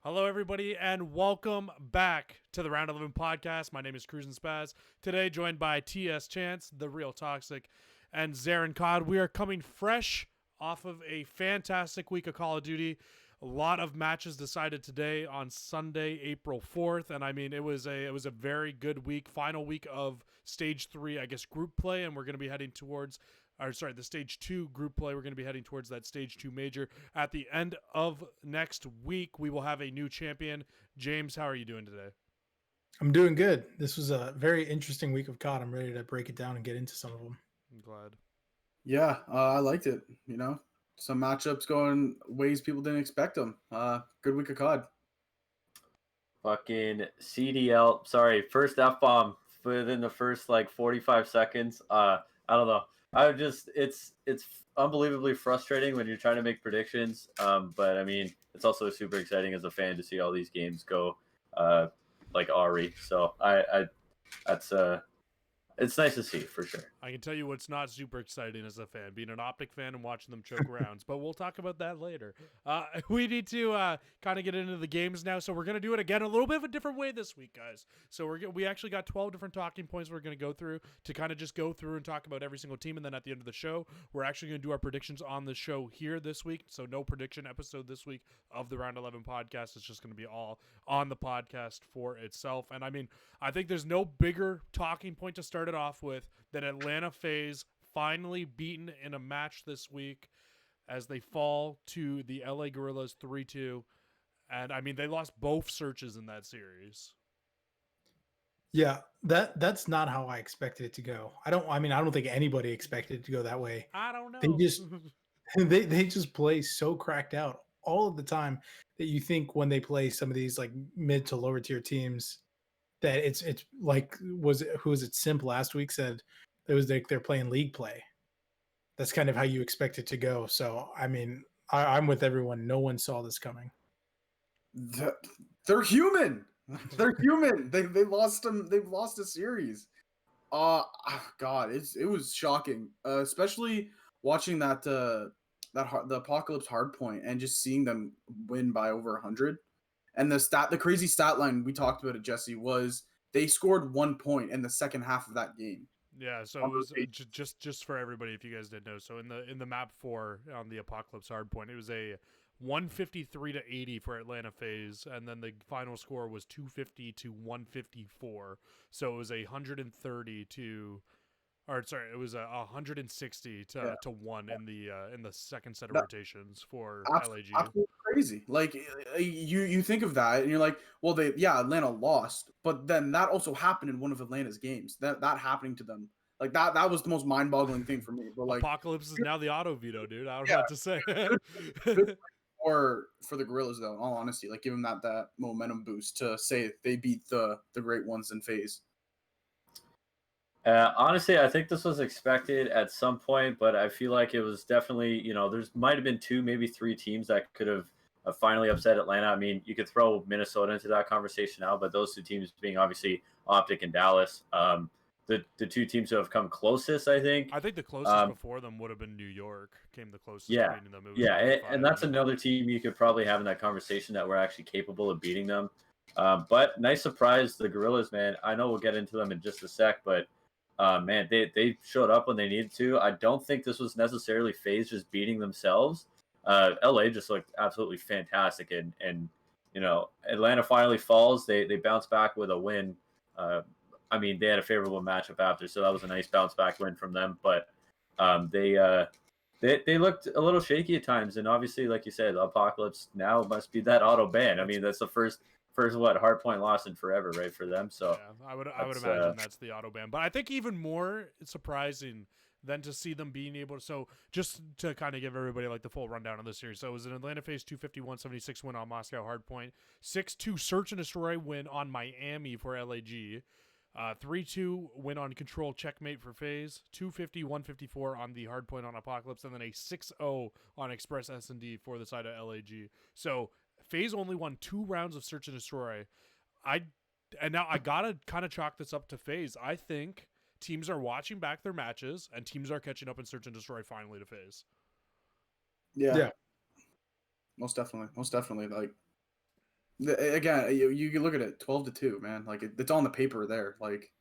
Hello, everybody, and welcome back to the Round 11 podcast. My name is Cruz and Spaz. Today, joined by TS Chance, the Real Toxic, and Zarin Cod. We are coming fresh off of a fantastic week of Call of Duty. A lot of matches decided today on Sunday, April 4th, and I mean it was a very good week. Final week of Stage 3, I guess, group play, and we're going to be heading towards the Stage 2 group play. We're going to be heading towards that Stage 2 major. At the end of next week, we will have a new champion. James, how are you doing today? I'm doing good. This was a very interesting week of COD. I'm ready to break it down and get into some of them. I'm glad. Yeah, I liked it. Some matchups going ways people didn't expect them. Good week of COD. Fucking CDL. Sorry, first F bomb within the first 45 seconds. I don't know. It's unbelievably frustrating when you're trying to make predictions. But I mean, it's also super exciting as a fan to see all these games go like Ari. So that's it's nice to see for sure. I can tell you what's not super exciting as a fan, being an Optic fan and watching them choke rounds, but we'll talk about that later. We need to kind of get into the games now, so we're going to do it again a little bit of a different way this week, guys. So we actually got 12 different talking points we're going to go through to kind of just go through and talk about every single team, and then at the end of the show, we're actually going to do our predictions on the show here this week, so no prediction episode this week of the Round 11 podcast. It's just going to be all on the podcast for itself, and I mean, I think there's no bigger talking point to start it off with than Atlanta Faze finally beaten in a match this week as they fall to the LA Guerrillas 3-2. And I mean, they lost both searches in that series. Yeah, that's not how I expected it to go. I don't think anybody expected it to go that way. I don't know. They just they just play so cracked out all of the time that you think when they play some of these like mid to lower tier teams that it's like who was it Simp last week said it was like they're playing league play. That's kind of how you expect it to go. So I mean, I'm with everyone. No one saw this coming. They're human. They're human. They lost them. They've lost a series. God, it was shocking, especially watching the Apocalypse Hardpoint and just seeing them win by over 100. And the crazy stat line we talked about it, Jesse, was they scored 1 point in the second half of that game. Yeah, so it was just for everybody if you guys didn't know. So in the map 4 on the Apocalypse Hardpoint, it was a 153 to 80 for Atlanta Faze, and then the final score was 250 to 154. So it was 130 to, or sorry, it was 160 to 1 in the second set of rotations for LAG. Absolutely crazy. Like you think of that and you're like, well, Atlanta lost, but then that also happened in one of Atlanta's games. That happening to them, like that was the most mind-boggling thing for me. But like, Apocalypse is now the auto veto, dude. I don't know what to say. Good for the Guerrillas, though. In all honesty, like give them that momentum boost to say they beat the great ones in Faze. Honestly, I think this was expected at some point, but I feel like it was definitely, there's might have been 2, maybe 3 teams that could have finally upset Atlanta. I mean, you could throw Minnesota into that conversation now, but those 2 teams being obviously Optic and Dallas, the 2 teams who have come closest, I think. I think the closest before them would have been New York. Came the closest. Yeah, to them. and that's another team you could probably have in that conversation that we're actually capable of beating them. But nice surprise, the Guerrillas, man. I know we'll get into them in just a sec, but man, they showed up when they needed to. I don't think this was necessarily Faze just beating themselves. LA just looked absolutely fantastic, and Atlanta finally falls. They bounce back with a win. I mean, they had a favorable matchup after, so that was a nice bounce back win from them. But they looked a little shaky at times, and obviously, like you said, Apocalypse now must be that auto ban. I mean, that's the first hardpoint loss in forever, right, for them. So yeah, I would imagine that's the auto ban. But I think even more surprising than to see them being able to. So just to kind of give everybody like the full rundown of the series. So it was an Atlanta Faze 250-176 win on Moscow Hardpoint, 6-2 Search and Destroy win on Miami for LAG. 3-2 win on Control checkmate for Faze, 250-154 on the Hardpoint on Apocalypse, and then a 6-0 on Express S&D for the side of LAG. So Faze only won 2 rounds of Search and Destroy. Now I gotta kind of chalk this up to Faze. I think teams are watching back their matches, and teams are catching up in Search and Destroy finally to Faze. Yeah. Most definitely. Like Again, you can look at it 12-2, man. Like it's on the paper there. Like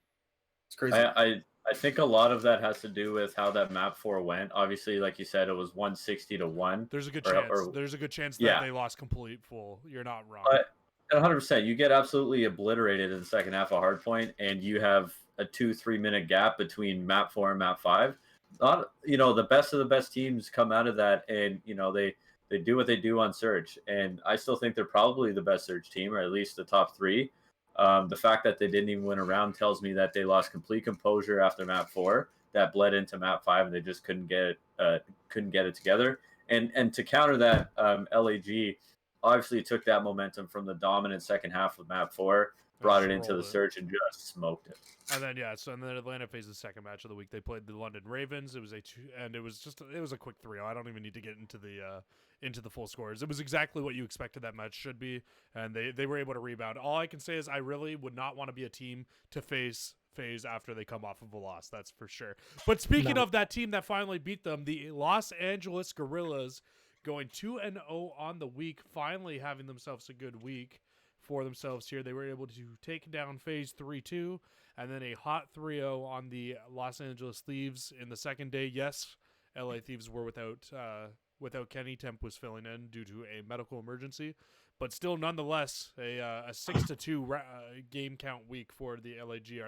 it's crazy. I think a lot of that has to do with how that map 4 went. Obviously, like you said, it was 160-1. There's a good or, chance. or There's a good chance that yeah, they lost complete full. You're not wrong. but 100%, you get absolutely obliterated in the second half of Hardpoint, and you have a 2-3 minute gap between map 4 and map 5. Not, the best of the best teams come out of that, and they do what they do on Surge, and I still think they're probably the best Surge team, or at least the top 3. The fact that they didn't even win a round tells me that they lost complete composure after map 4. That bled into map 5, and they just couldn't get it together. And to counter that, LAG obviously took that momentum from the dominant second half of map 4, brought it into the Surge, and just smoked it. And then and then Atlanta faced the second match of the week. They played the London Ravens. It was it was a quick 3-0. I don't even need to get into the full scores. It was exactly what you expected that match should be, and they were able to rebound. All I can say is I really would not want to be a team to face Faze after they come off of a loss. That's for sure. But speaking of that team that finally beat them, the Los Angeles Guerrillas going 2-0 on the week, finally having themselves a good week for themselves here. They were able to take down Faze 3-2, and then a hot 3-0 on the Los Angeles Thieves in the second day. Yes, LA Thieves were without Kenny. Temp was filling in due to a medical emergency, but still, nonetheless, a 6-2 game count week for the LAG.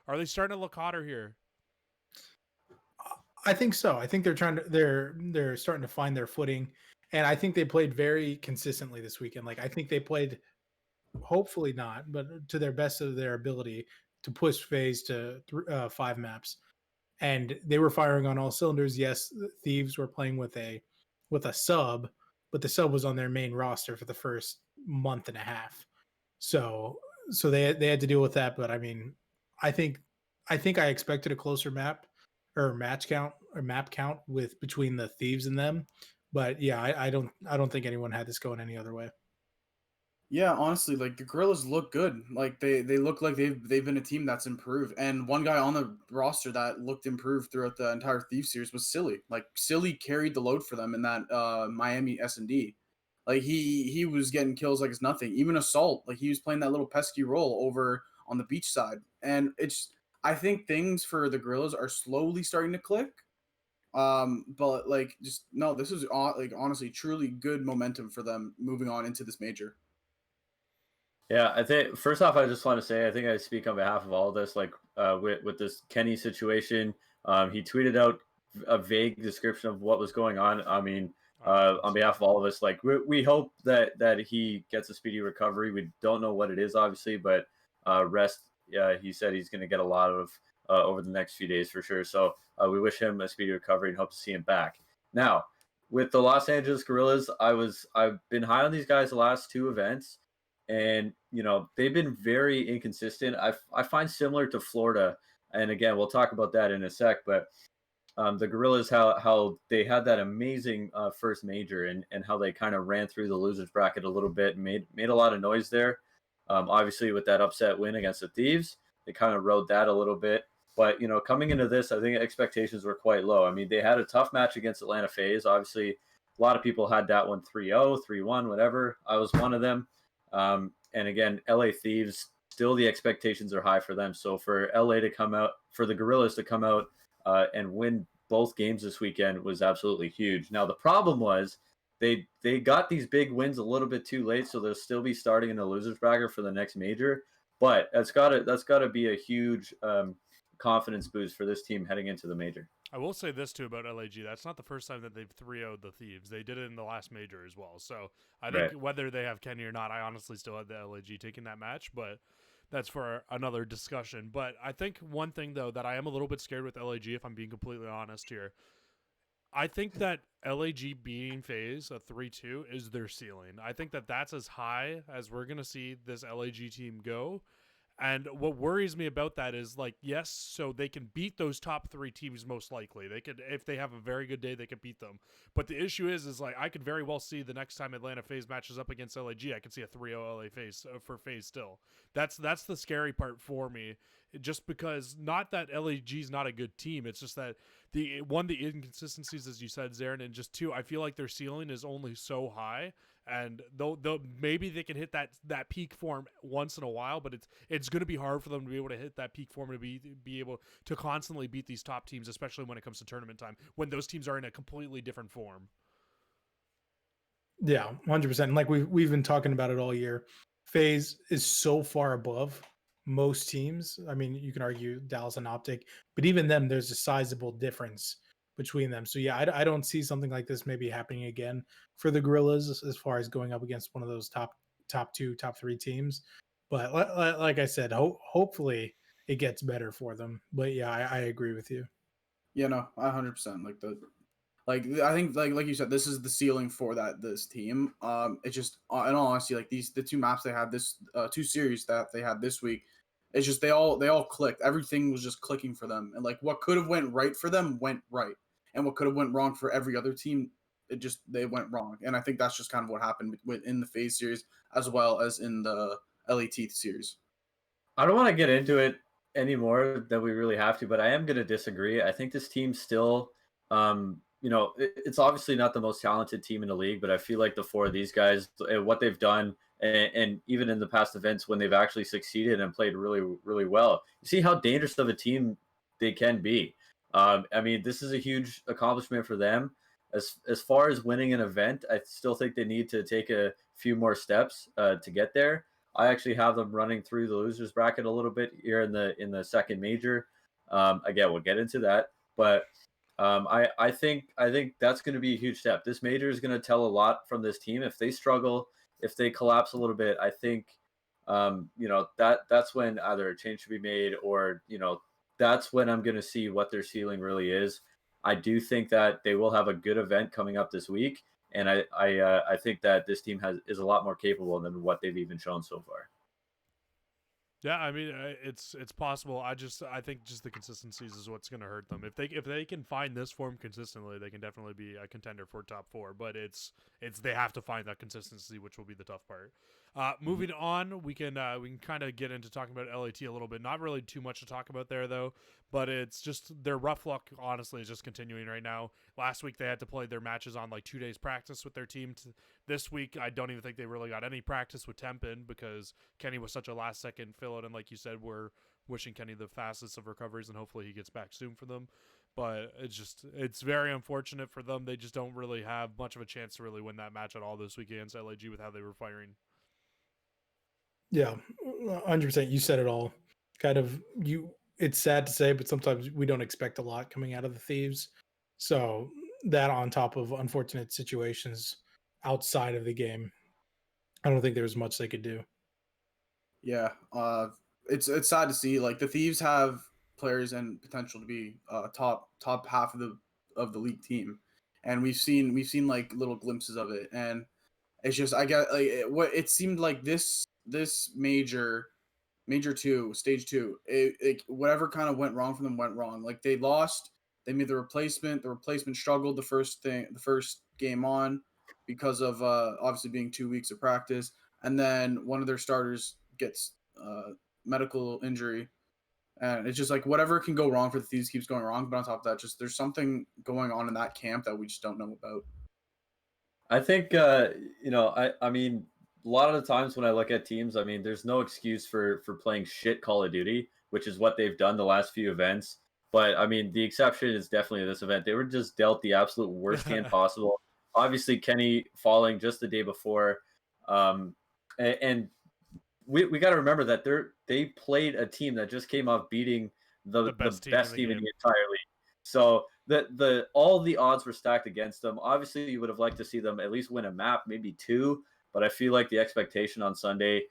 Are they starting to look hotter here? I think so. I think they're starting to find their footing, and I think they played very consistently this weekend. Like I think they played, hopefully not, but to their best of their ability to push Faze to 5 maps, and they were firing on all cylinders. Yes, the Thieves were playing with a sub, but the sub was on their main roster for the first month and a half, so they had to deal with that. But I mean, I think I expected a closer map or match count or map count with between the Thieves and them, but yeah, I don't think anyone had this going any other way. Yeah, honestly, like the Gorillas look good. Like they look like they've been a team that's improved. And one guy on the roster that looked improved throughout the entire Thieves series was Silly. Like Silly carried the load for them in that Miami S&D. Like he was getting kills like it's nothing. Even Assault, like he was playing that little pesky role over on the beach side. And I think things for the Gorillas are slowly starting to click. But like just no, this is like honestly truly good momentum for them moving on into this major. Yeah, I think first off, I just want to say I think I speak on behalf of all of this. Like with this Kenny situation, he tweeted out a vague description of what was going on. I mean, on behalf of all of us, like we hope that he gets a speedy recovery. We don't know what it is, obviously, but rest. Yeah, he said he's going to get a lot of over the next few days for sure. So we wish him a speedy recovery and hope to see him back. Now, with the Los Angeles Guerrillas, I've been high on these guys the last 2 events. And they've been very inconsistent. I find similar to Florida, and again we'll talk about that in a sec. But the Gorillas, how they had that amazing first major, and how they kind of ran through the losers bracket a little bit and made a lot of noise there. Obviously with that upset win against the Thieves, they kind of rode that a little bit. But coming into this, I think expectations were quite low. I mean, they had a tough match against Atlanta Faze. Obviously, a lot of people had that one 3-0, 3-1, whatever. I was one of them. And again, LA Thieves, still the expectations are high for them. So for the Gorillas to come out and win both games this weekend was absolutely huge. Now the problem was they got these big wins a little bit too late, so they'll still be starting in the losers bracket for the next major. But that's gotta be a huge confidence boost for this team heading into the major. I will say this too about LAG. That's not the first time that they've 3-0'd the Thieves. They did it in the last major as well. So I think whether they have Kenny or not, I honestly still had the LAG taking that match, but that's for another discussion. But I think one thing though that I am a little bit scared with LAG, if I'm being completely honest here, I think that LAG beating Faze a 3-2 is their ceiling. I think that that's as high as we're gonna see this LAG team go. And what worries me about that is, like, yes, so they can beat those top 3 teams most likely. They could, if they have a very good day, they could beat them. But the issue is like, I could very well see the next time Atlanta Faze matches up against LAG, I could see a 3-0 LA Faze for Faze still. That's the scary part for me, just because not that LAG is not a good team. It's just that the inconsistencies, as you said, Zarin, and just 2, I feel like their ceiling is only so high. and they'll maybe they can hit that peak form once in a while, but it's going to be hard for them to be able to hit that peak form to be able to constantly beat these top teams, especially when it comes to tournament time when those teams are in a completely different form. Yeah, 100%. And like we've been talking about it all year. Faze is so far above most teams. I mean, you can argue Dallas and Optic, but even them, there's a sizable difference between them. So yeah, I don't see something like this maybe happening again for the Gorillas as far as going up against one of those top two, top three teams. But like I said, hopefully it gets better for them. But yeah, I agree with you. Yeah, no, 100%. Like I think like you said, this is the ceiling for this team. It's just in all honesty, like the two maps they had this two series that they had this week, it's just they all clicked. Everything was just clicking for them, and like what could have went right for them went right, and what could have went wrong for every other team, they went wrong. And I think that's just kind of what happened in the Faze series as well as in the LAT series. I don't want to get into it any more than we really have to, but I am going to disagree. I think this team still, it's obviously not the most talented team in the league, but I feel like the four of these guys, what they've done, and even in the past events when they've actually succeeded and played really, really well, you see how dangerous of a team they can be. I mean, this is a huge accomplishment for them. As far as winning an event, I still think they need to take a few more steps to get there. I actually have them running through the losers bracket a little bit here in the second major. Again, we'll get into that, but I think that's going to be a huge step. This major is going to tell a lot from this team. If they struggle, if they collapse a little bit, I think that's when either a change should be made, or that's when I'm going to see what their ceiling really is. I do think that they will have a good event coming up this week. And I think that this team is a lot more capable than what they've even shown so far. Yeah, I mean it's possible. I think just the consistencies is what's going to hurt them. If they can find this form consistently, they can definitely be a contender for top four. But it's they have to find that consistency, which will be the tough part. Moving on, we can kind of get into talking about LAT a little bit. Not really too much to talk about there though, but it's just their rough luck. Honestly, is just continuing right now. Last week they had to play their matches on like 2 days practice with their team. This week I don't even think they really got any practice with Tempin because Kenny was such a last second fill out, and like you said, we're wishing Kenny the fastest of recoveries and hopefully he gets back soon for them. But it's very unfortunate for them. They just don't really have much of a chance to really win that match at all this week against LAG with how they were firing. Yeah, 100%. You said it all. Kind of it's sad to say, but sometimes we don't expect a lot coming out of the Thieves. So that on top of unfortunate situations outside of the game, I don't think there's much they could do. Yeah, it's sad to see. Like the Thieves have players and potential to be top half of the league team, and we've seen like little glimpses of it, and it's just I get like what it seemed like this major two stage two, whatever kind of went wrong for them went wrong. Like they lost, they made the replacement struggled the first game on because of obviously being 2 weeks of practice, and then one of their starters gets medical injury, and it's just like whatever can go wrong for the Thieves keeps going wrong. But on top of that, just there's something going on in that camp that we just don't know about. I think I mean a lot of the times when I look at teams, I mean there's no excuse for playing shit Call of Duty, which is what they've done the last few events. But I mean the exception is definitely this event. They were just dealt the absolute worst hand possible. Obviously Kenny falling just the day before, and we got to remember that they played a team that just came off beating the best team in the entire league. So all the odds were stacked against them. Obviously, you would have liked to see them at least win a map, maybe two. But I feel like the expectation on Sunday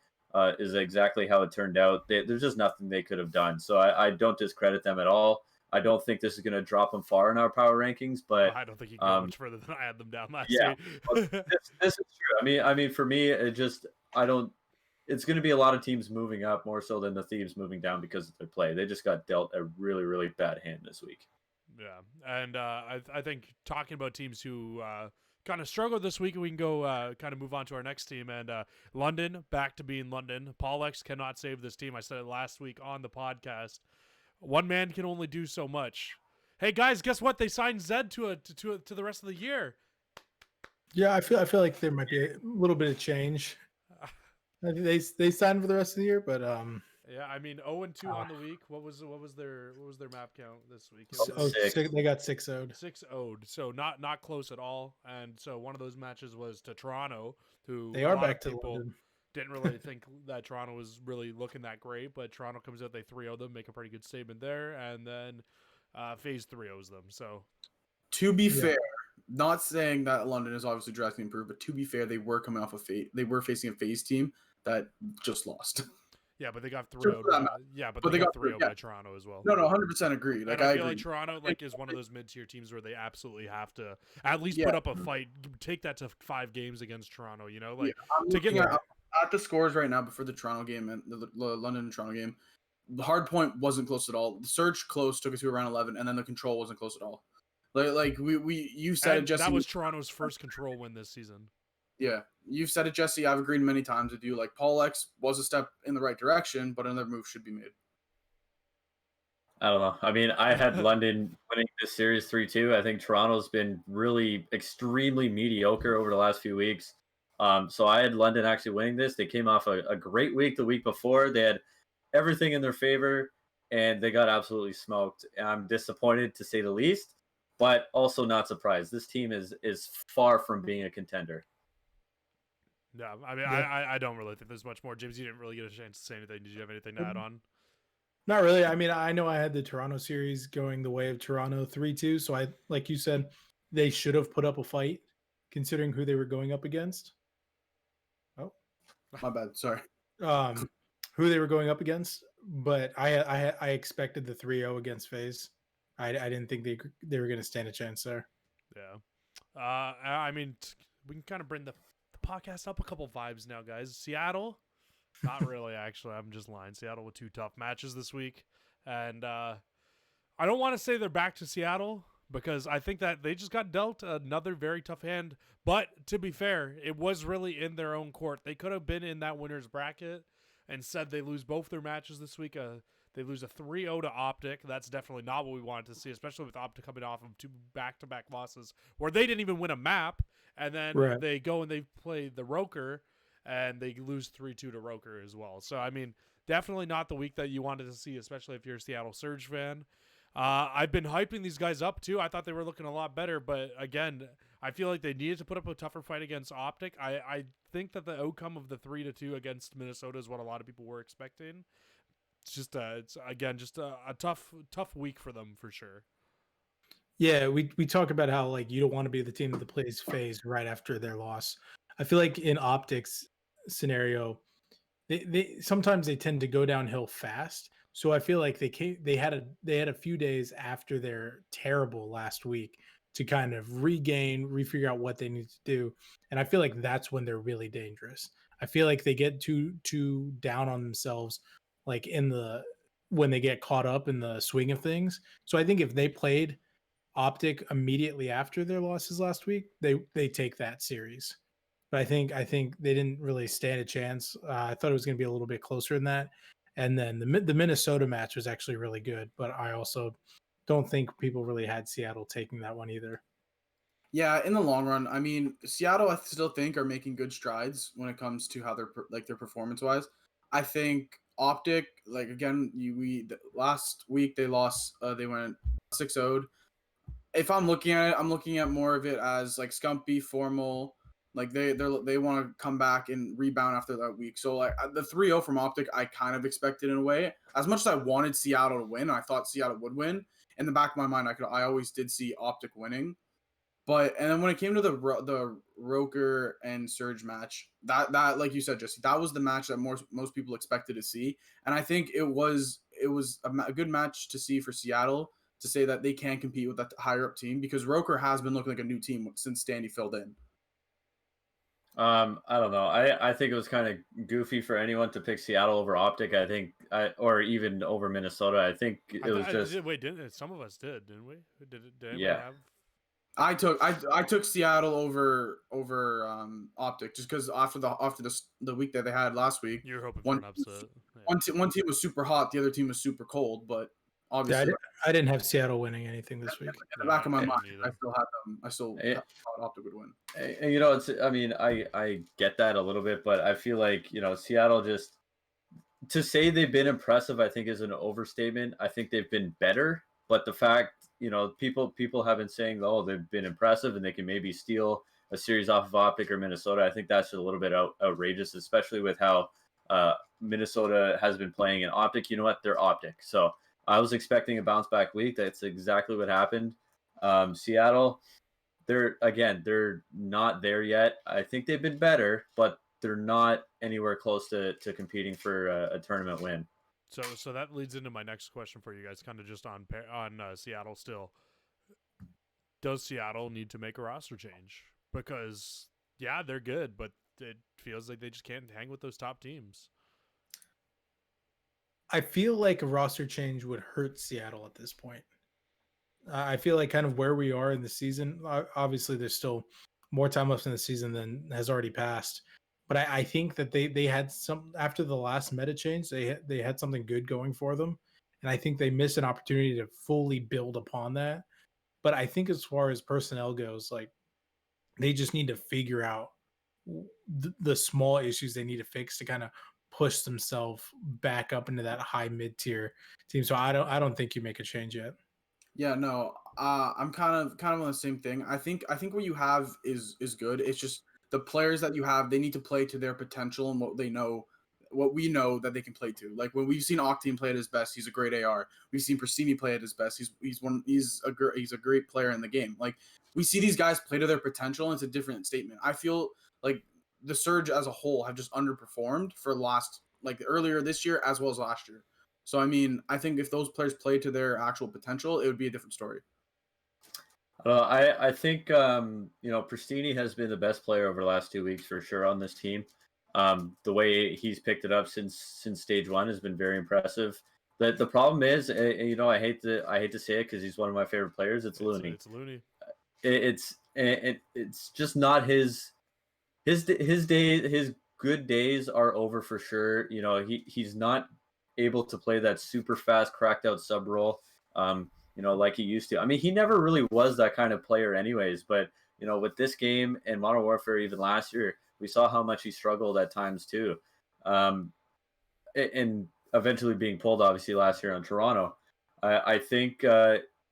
is exactly how it turned out. There's just nothing they could have done. So I don't discredit them at all. I don't think this is going to drop them far in our power rankings, but I don't think you can go much further than I had them down last week. This is true. I mean, for me, it's going to be a lot of teams moving up more so than the Thieves moving down because of their play. They just got dealt a really, really bad hand this week. Yeah, and I think talking about teams who kind of struggled this week, we can go kind of move on to our next team. And London, back to being London. Paul X cannot save this team. I said it last week on the podcast. One man can only do so much. Hey guys, guess what? They signed Zed to the rest of the year. Yeah, I feel like there might be a little bit of change. I think they signed for the rest of the year, but Yeah, I mean 0-2 Ah. on the week. What was their map count this week? It oh, was Six. they got 6-0'd. 6-0, so not close at all. And so one of those matches was to Toronto, who They a are lot back of to people London. didn't really think that Toronto was really looking that great, but Toronto comes out, they 3-0 them, make a pretty good statement there, and then Faze 3-0s them. So To be Yeah. fair, not saying that London is obviously drastically improved, but to be fair, they were coming off a they were facing a Faze team that just lost. yeah, but they got For 3-0'd that by, matter. yeah, but But they they got got 3-0 yeah. by Toronto as well. No, 100% agree. Like And I I feel agree. like Toronto is one of those mid-tier teams where they absolutely have to at least Yeah. put up a fight, take that to 5 games against Toronto. You know, like I'm to get looking at the scores right now before the Toronto game and the London and Toronto game. The hard point wasn't close at all. The surge close took us to around 11, and then the control wasn't close at all. Like you said it, and Jesse. that was Toronto's first control win this season. Yeah, you've said it, Jesse. I've agreed many times with you. Like Paul X was a step in the right direction, but another move should be made. I don't know. I mean, I had London winning this series 3-2. I think Toronto's been really extremely mediocre over the last few weeks. So I had London actually winning this. They came off a great week the week before. They had everything in their favor, and they got absolutely smoked. I'm disappointed to say the least, but also not surprised. This team is far from being a contender. Yeah, I mean, Yeah. I don't really think there's much more. James, you didn't really get a chance to say anything. Did you have anything to add on? Not really. I mean, I know I had the Toronto series going the way of Toronto 3-2. So I, like you said, they should have put up a fight considering who they were going up against. Oh, My bad. Sorry. who they were going up against. But I expected the 3-0 against FaZe. I didn't think they were going to stand a chance there. Yeah. I mean, we can kind of bring the podcast up a couple vibes now, guys. Seattle, not really, actually. I'm just lying. Seattle with 2 tough matches this week. And I don't want to say they're back to Seattle because I think that they just got dealt another very tough hand. But to be fair, it was really in their own court. They could have been in that winner's bracket and said they lose both their matches this week. They lose a 3-0 to Optic. That's definitely not what we wanted to see, especially with Optic coming off of 2 back-to-back losses where they didn't even win a map. And then Right. they go and they play the Roker, and they lose 3-2 to Roker as well. So, I mean, definitely not the week that you wanted to see, especially if you're a Seattle Surge fan. I've been hyping these guys up, too. I thought they were looking a lot better. But, again, I feel like they needed to put up a tougher fight against Optic. I think that the outcome of the 3-2 against Minnesota is what a lot of people were expecting. It's just it's again just a tough week for them for sure. Yeah, we talk about how like you don't want to be the team that plays FaZe right after their loss. I feel like in Optics scenario, they sometimes they tend to go downhill fast. So I feel like they had a few days after their terrible last week to kind of refigure out what they need to do. And I feel like that's when they're really dangerous. I feel like they get too down on themselves like when they get caught up in the swing of things. So I think if they played Optic immediately after their losses last week, they take that series. But I think they didn't really stand a chance. I thought it was going to be a little bit closer than that. And then the Minnesota match was actually really good, but I also don't think people really had Seattle taking that one either. Yeah, in the long run, I mean, Seattle, I still think are making good strides when it comes to how they're like their performance wise. I think Optic, like again, last week they lost. They went 6-0. If I'm looking at it, I'm looking at more of it as like Scumpy, formal. Like they want to come back and rebound after that week. So like the 3-0 from Optic, I kind of expected in a way. As much as I wanted Seattle to win, I thought Seattle would win. In the back of my mind, I always did see Optic winning. But and then when it came to the Roker and Surge match, that like you said, Jesse, that was the match that most people expected to see, and I think it was a good match to see for Seattle to say that they can compete with that higher up team because Roker has been looking like a new team since Standy filled in. I don't know. I think it was kind of goofy for anyone to pick Seattle over Optic. I think, or even over Minnesota. I think it was just. Wait, didn't some of us did, we? Did Yeah. have? I took Seattle over Optic just because after the week that they had last week, You were hoping for an upset. one team was super hot, the other team was super cold, but Yeah, Obviously, I didn't have Seattle winning anything this week. in the back of my I mind, didn't I either. still had them. I still Eh, thought Optic would win. And, you know, it's. I mean, I get that a little bit, but I feel like Seattle just to say they've been impressive, I think is an overstatement. I think they've been better, but the fact, people have been saying, oh, they've been impressive and they can maybe steal a series off of Optic or Minnesota. I think that's a little bit outrageous, especially with how Minnesota has been playing in Optic. You know what? They're Optic. So I was expecting a bounce back week. That's exactly what happened. Seattle, they're not there yet. I think they've been better, but they're not anywhere close to competing for a tournament win. So that leads into my next question for you guys, kind of just on Seattle still. Does Seattle need to make a roster change? Because yeah, they're good, but it feels like they just can't hang with those top teams. I feel like a roster change would hurt Seattle at this point. I feel like kind of where we are in the season. Obviously, there's still more time left in the season than has already passed. But I think that they had some after the last meta change. They had something good going for them, and I think they missed an opportunity to fully build upon that. But I think as far as personnel goes, like they just need to figure out the small issues they need to fix to kind of push themselves back up into that high mid tier team. So I don't think you make a change yet. Yeah, no, I'm kind of on the same thing. I think what you have is good. It's just the players that you have, they need to play to their potential and what we know that they can play to. Like when we've seen Octane play at his best, he's a great AR. We've seen Pristini play at his best. He's a great player in the game. Like we see these guys play to their potential, and it's a different statement. I feel like the Surge as a whole have just underperformed for last like earlier this year as well as last year. So I mean, I think if those players play to their actual potential, it would be a different story. I think Pristini has been the best player over the last 2 weeks for sure on this team. The way he's picked it up since stage one has been very impressive. The problem is, I hate to say it because he's one of my favorite players. It's Looney. It's Looney. It's just not his day. His good days are over for sure. He's not able to play that super fast cracked out sub role. Like he used to. I mean, he never really was that kind of player anyways, but with this game and Modern Warfare even last year, we saw how much he struggled at times too. And eventually being pulled obviously last year on Toronto. I think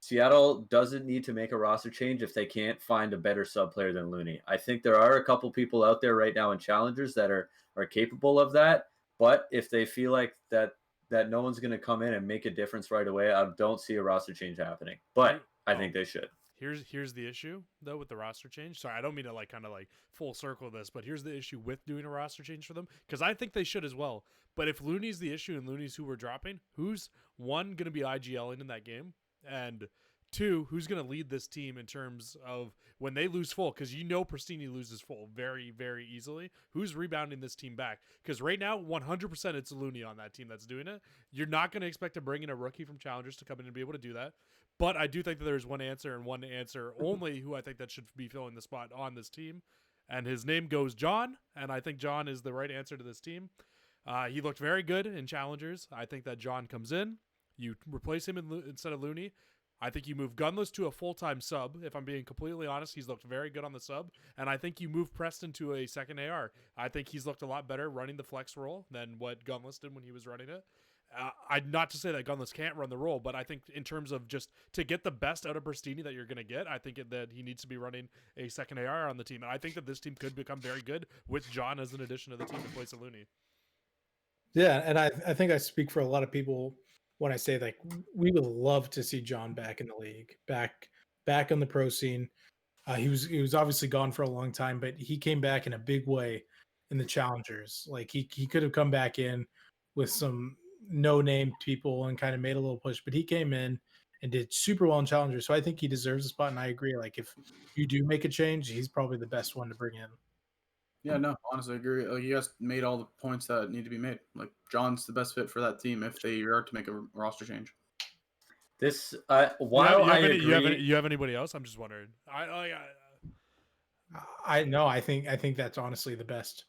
Seattle doesn't need to make a roster change if they can't find a better sub player than Looney. I think there are a couple people out there right now in challengers that are capable of that, but if they feel like that no one's going to come in and make a difference right away, I don't see a roster change happening. But I think they should. Here's the issue though with the roster change. Sorry, I don't mean to kind of full circle this, but here's the issue with doing a roster change for them, because I think they should as well. But if Looney's the issue and Looney's who we're dropping, who's one going to be IGLing in that game, and two, who's going to lead this team in terms of when they lose full? Because Pristini loses full very, very easily. Who's rebounding this team back? Because right now, 100% it's Looney on that team that's doing it. You're not going to expect to bring in a rookie from Challengers to come in and be able to do that. But I do think that there's one answer and one answer only who I think that should be filling the spot on this team. And his name goes John, and I think John is the right answer to this team. He looked very good in Challengers. I think that John comes in. You replace him instead of Looney. I think you move Gunless to a full-time sub. If I'm being completely honest, he's looked very good on the sub. And I think you move Preston to a second AR. I think he's looked a lot better running the flex role than what Gunless did when he was running it. Not to say that Gunless can't run the role, but I think in terms of just to get the best out of Pristini that you're going to get, I think that he needs to be running a second AR on the team. And I think that this team could become very good with John as an addition to the team in place of Looney. Yeah, and I think I speak for a lot of people when I say like we would love to see John back in the league, back on the pro scene. He was obviously gone for a long time, but he came back in a big way in the challengers. Like he could have come back in with some no-name people and kind of made a little push, but he came in and did super well in challengers. So I think he deserves a spot, and I agree. Like if you do make a change, he's probably the best one to bring in. Yeah, no, honestly, I agree. Like, you guys made all the points that need to be made. Like John's the best fit for that team if they are to make a roster change. This while I agree, you have anybody else? I'm just wondering. I know. I think that's honestly the best,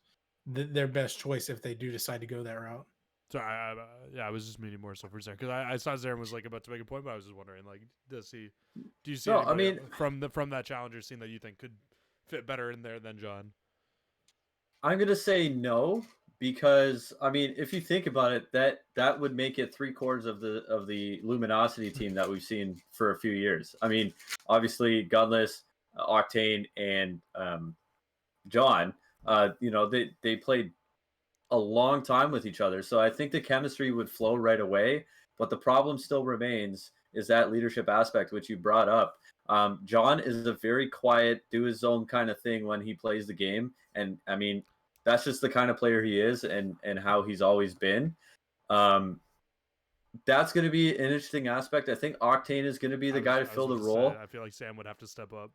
their best choice if they do decide to go that route. So I was just meaning more so for Zarin because I saw Zarin was like about to make a point, but I was just wondering like, do you see No, I anybody mean, from that challenger scene that you think could fit better in there than John? I'm gonna say no because I mean, if you think about it, that would make it 3/4 of the Luminosity team that we've seen for a few years. I mean, obviously, Gunless, Octane, and John, they played a long time with each other, so I think the chemistry would flow right away. But the problem still remains is that leadership aspect, which you brought up. John is a very quiet, do his own kind of thing when he plays the game, and I mean that's just the kind of player he is, and how he's always been. Um, that's going to be an interesting aspect. I think Octane is going to be the guy to I was fill the about to role. say, I feel like Sam would have to step up.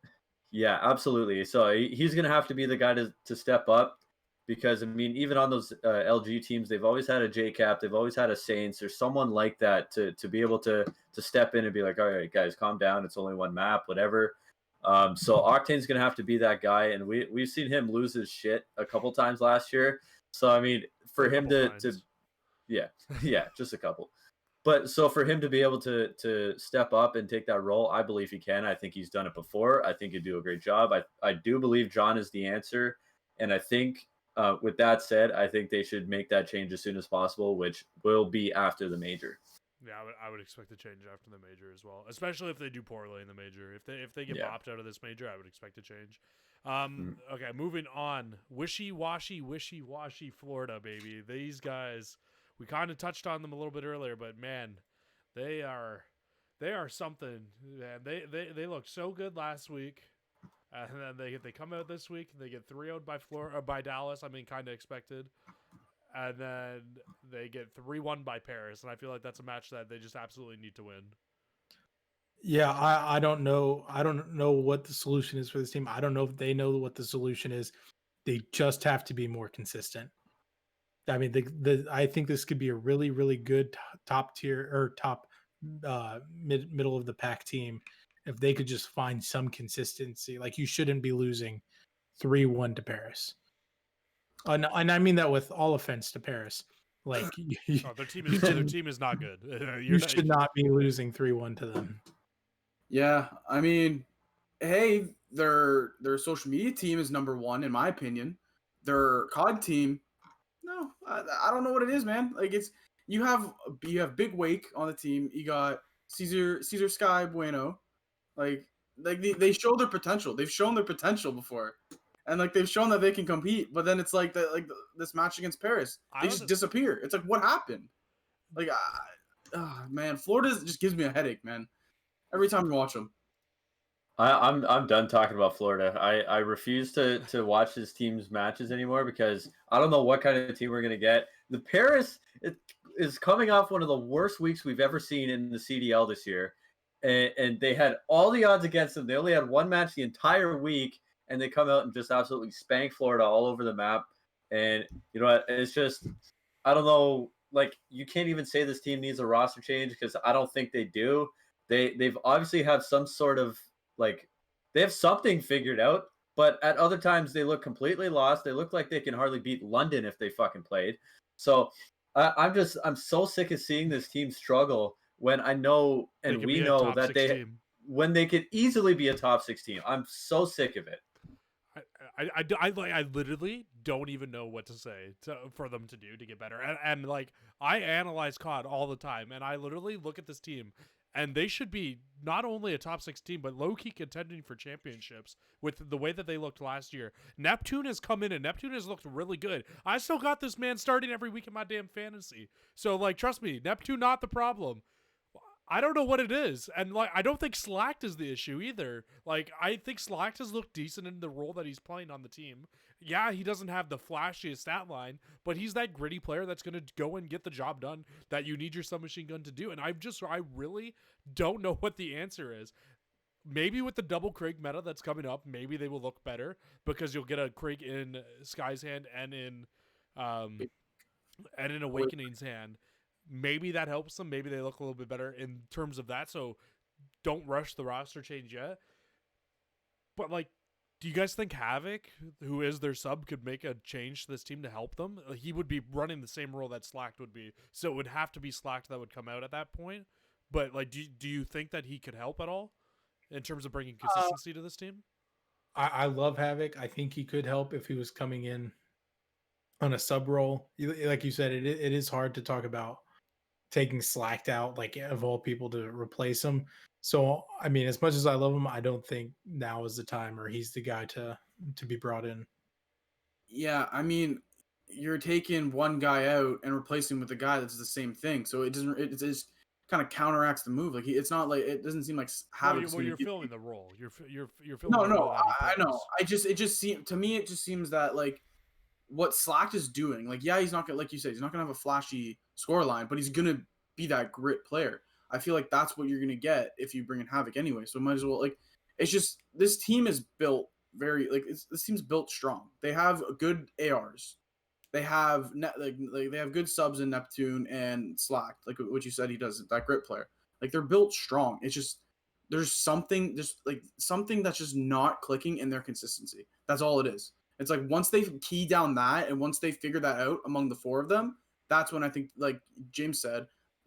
Yeah, absolutely. So he's going to have to be the guy to step up because, I mean, even on those LG teams, they've always had a JCap, they've always had a Saints or someone like that to be able to step in and be like, all right, guys, calm down. It's only one map, whatever. So Octane's going to have to be that guy. And we've seen him lose his shit a couple times last year. So, I mean, for him to yeah, just a couple. But so for him to be able to step up and take that role, I believe he can. I think he's done it before. I think he'd do a great job. I do believe John is the answer. And I think with that said, I think they should make that change as soon as possible, which will be after the major. Yeah, I would expect a change after the major as well, especially if they do poorly in the major. If they get bopped out of this major, I would expect a change. Okay, moving on. Wishy Washy Florida, baby. These guys, we kind of touched on them a little bit earlier, but man, they are something. Man, they looked so good last week. And then they come out this week. They get 3-0'd by Dallas. I mean, kind of expected. And then they get 3-1 by Paris, and I feel like that's a match that they just absolutely need to win. Yeah, I don't know. I don't know what the solution is for this team. I don't know if they know what the solution is. They just have to be more consistent. I mean, I think this could be a really, really good top tier or top middle of the pack team if they could just find some consistency. Like you shouldn't be losing 3-1 to Paris. And I mean that with all offense to Paris. Like their team is not good. You should not be losing 3-1 to them. Yeah, I mean, hey, their social media team is number one in my opinion. Their COD team, no, I don't know what it is, man. Like you have Big Wake on the team. You got Caesar Sky Bueno. Like they show their potential. They've shown their potential before, and like they've shown that they can compete. But then it's like this match against Paris, they just disappear. It's like what happened? Like, man, Florida just gives me a headache, man. Every time you watch them. I'm done talking about Florida. I refuse to watch this team's matches anymore because I don't know what kind of team we're gonna get. The Paris is coming off one of the worst weeks we've ever seen in the CDL this year, and they had all the odds against them. They only had one match the entire week, and they come out and just absolutely spank Florida all over the map. And you know what? It's just I don't know. Like you can't even say this team needs a roster change because I don't think they do. They've obviously have some sort of like they have something figured out, but at other times they look completely lost. They look like they can hardly beat London if they fucking played. So I'm so sick of seeing this team struggle when I know and we know that when they could easily be a top 6 team. I'm so sick of it. I literally don't even know what to say for them to do to get better. And like I analyze COD all the time, and I literally look at this team. And they should be not only a top 6 team, but low-key contending for championships with the way that they looked last year. Neptune has come in, and Neptune has looked really good. I still got this man starting every week in my damn fantasy. So, like, trust me, Neptune not the problem. I don't know what it is. And, like, I don't think Slacked is the issue either. Like, I think Slacked has looked decent in the role that he's playing on the team. Yeah, he doesn't have the flashiest stat line, but he's that gritty player that's going to go and get the job done that you need your submachine gun to do. And I really don't know what the answer is. Maybe with the double Krieg meta that's coming up, maybe they will look better because you'll get a Krieg in Sky's hand and in Awakening's hand. Maybe that helps them. Maybe they look a little bit better in terms of that. So don't rush the roster change yet. But like, Do you guys think Havoc, who is their sub, could make a change to this team to help them? He would be running the same role that Slacked would be, so it would have to be Slacked that would come out at that point. But like, do you think that he could help at all in terms of bringing consistency to this team? I love Havoc. I think he could help if he was coming in on a sub role. Like you said, it is hard to talk about taking Slacked out, like of all people, to replace him. So I mean, as much as I love him, I don't think now is the time or he's the guy to be brought in. Yeah, I mean, you're taking one guy out and replacing with a guy that's the same thing, so it doesn't. It just kind of counteracts the move. Like it's not like it doesn't seem like Havoc's Well, gonna you're get- filling the role. You're filling No, the role no, that he I know. plays. It just seems to me. It just seems that like what Slack is doing. Like, yeah, he's not gonna, like you said, he's not gonna have a flashy score line, but he's gonna be that grit player. I feel like that's what you're gonna get if you bring in Havoc anyway. So might as well like. It's just this team is built very like this team's built strong. They have good ARs. They have like they have good subs in Neptune and Slack, like what you said he does, that grit player. Like they're built strong. It's just there's something that's just not clicking in their consistency. That's all it is. It's like once they key down that and once they figure that out among the four of them, that's when I think, like James said,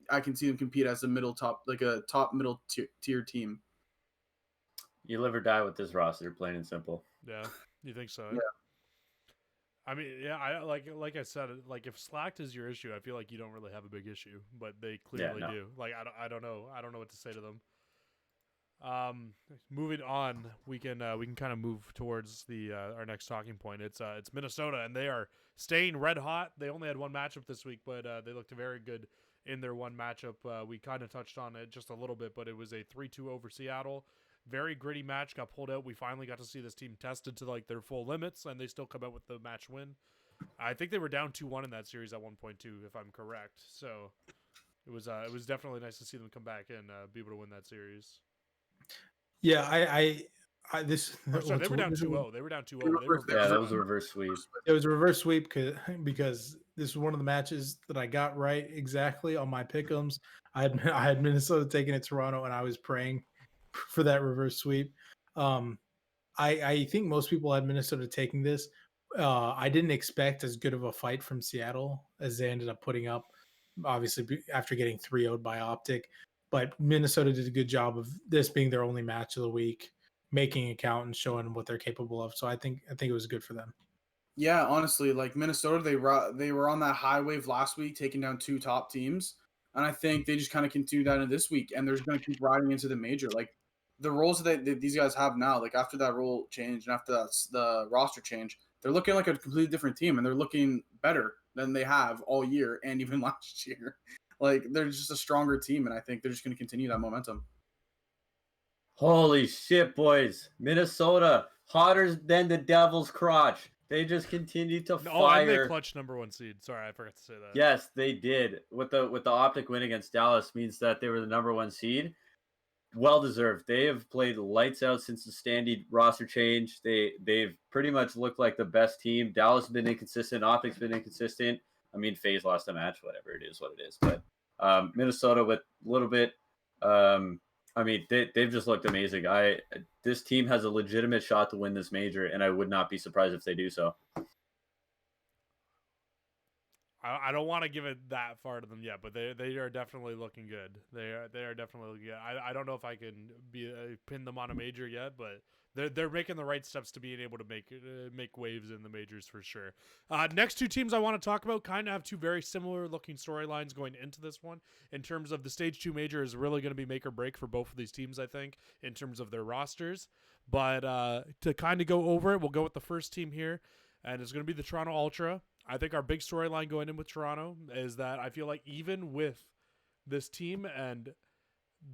I can see them compete as a top middle tier team. You live or die with this roster, plain and simple. Yeah, you think so? Yeah. I mean, yeah, I like I said, like if Slacked is your issue, I feel like you don't really have a big issue, but they clearly no. do. Like I don't know what to say to them. Moving on, we can kind of move towards the our next talking point. It's Minnesota, and they are staying red hot. They only had one matchup this week, but they looked very good in their one matchup. We kind of touched on it just a little bit, but it was a 3-2 over Seattle. Very gritty match, got pulled out. We finally got to see this team tested to like their full limits, and they still come out with the match win. I think they were down 2-1 in that series at one point too, if I'm correct. So it was definitely nice to see them come back and be able to win that series. Yeah, I this. Sorry, they were down 2-0. They were down 2-0. Yeah, that was a reverse sweep. It was a reverse sweep because this was one of the matches that I got right exactly on my pick'ems. I had Minnesota taking it Toronto, and I was praying for that reverse sweep. I think most people had Minnesota taking this. I didn't expect as good of a fight from Seattle as they ended up putting up, obviously after getting 3-0'd by Optic. But Minnesota did a good job of this being their only match of the week, making it count and showing what they're capable of. So I think it was good for them. Yeah, honestly, like Minnesota, they were on that high wave last week, taking down two top teams, and I think they just kind of continue that in this week, and they're just going to keep riding into the major. Like the roles that these guys have now, like after that role change and after the roster change, they're looking like a completely different team, and they're looking better than they have all year and even last year. Like they're just a stronger team, and I think they're just going to continue that momentum. Holy shit, boys! Minnesota, hotter than the devil's crotch. They just continue to fire. Oh, and they clutched #1 seed. Sorry, I forgot to say that. Yes, they did. With the Optic win against Dallas means that they were the #1 seed. Well deserved. They have played lights out since the standard roster change. They've pretty much looked like the best team. Dallas has been inconsistent. Optic's been inconsistent. I mean, Faze lost a match. Whatever it is, what it is. But Minnesota with a little bit. I mean, they've just looked amazing. This team has a legitimate shot to win this major, and I would not be surprised if they do so. I don't want to give it that far to them yet, but they are definitely looking good. They are definitely looking good. I don't know if I can pin them on a major yet, but they're making the right steps to being able to make waves in the majors for sure. Next two teams I want to talk about kind of have two very similar looking storylines going into this one. In terms of the stage 2 major is really going to be make or break for both of these teams, I think, in terms of their rosters. But to kind of go over it, we'll go with the first team here, and it's going to be the Toronto Ultra. I think our big storyline going in with Toronto is that I feel like even with this team, and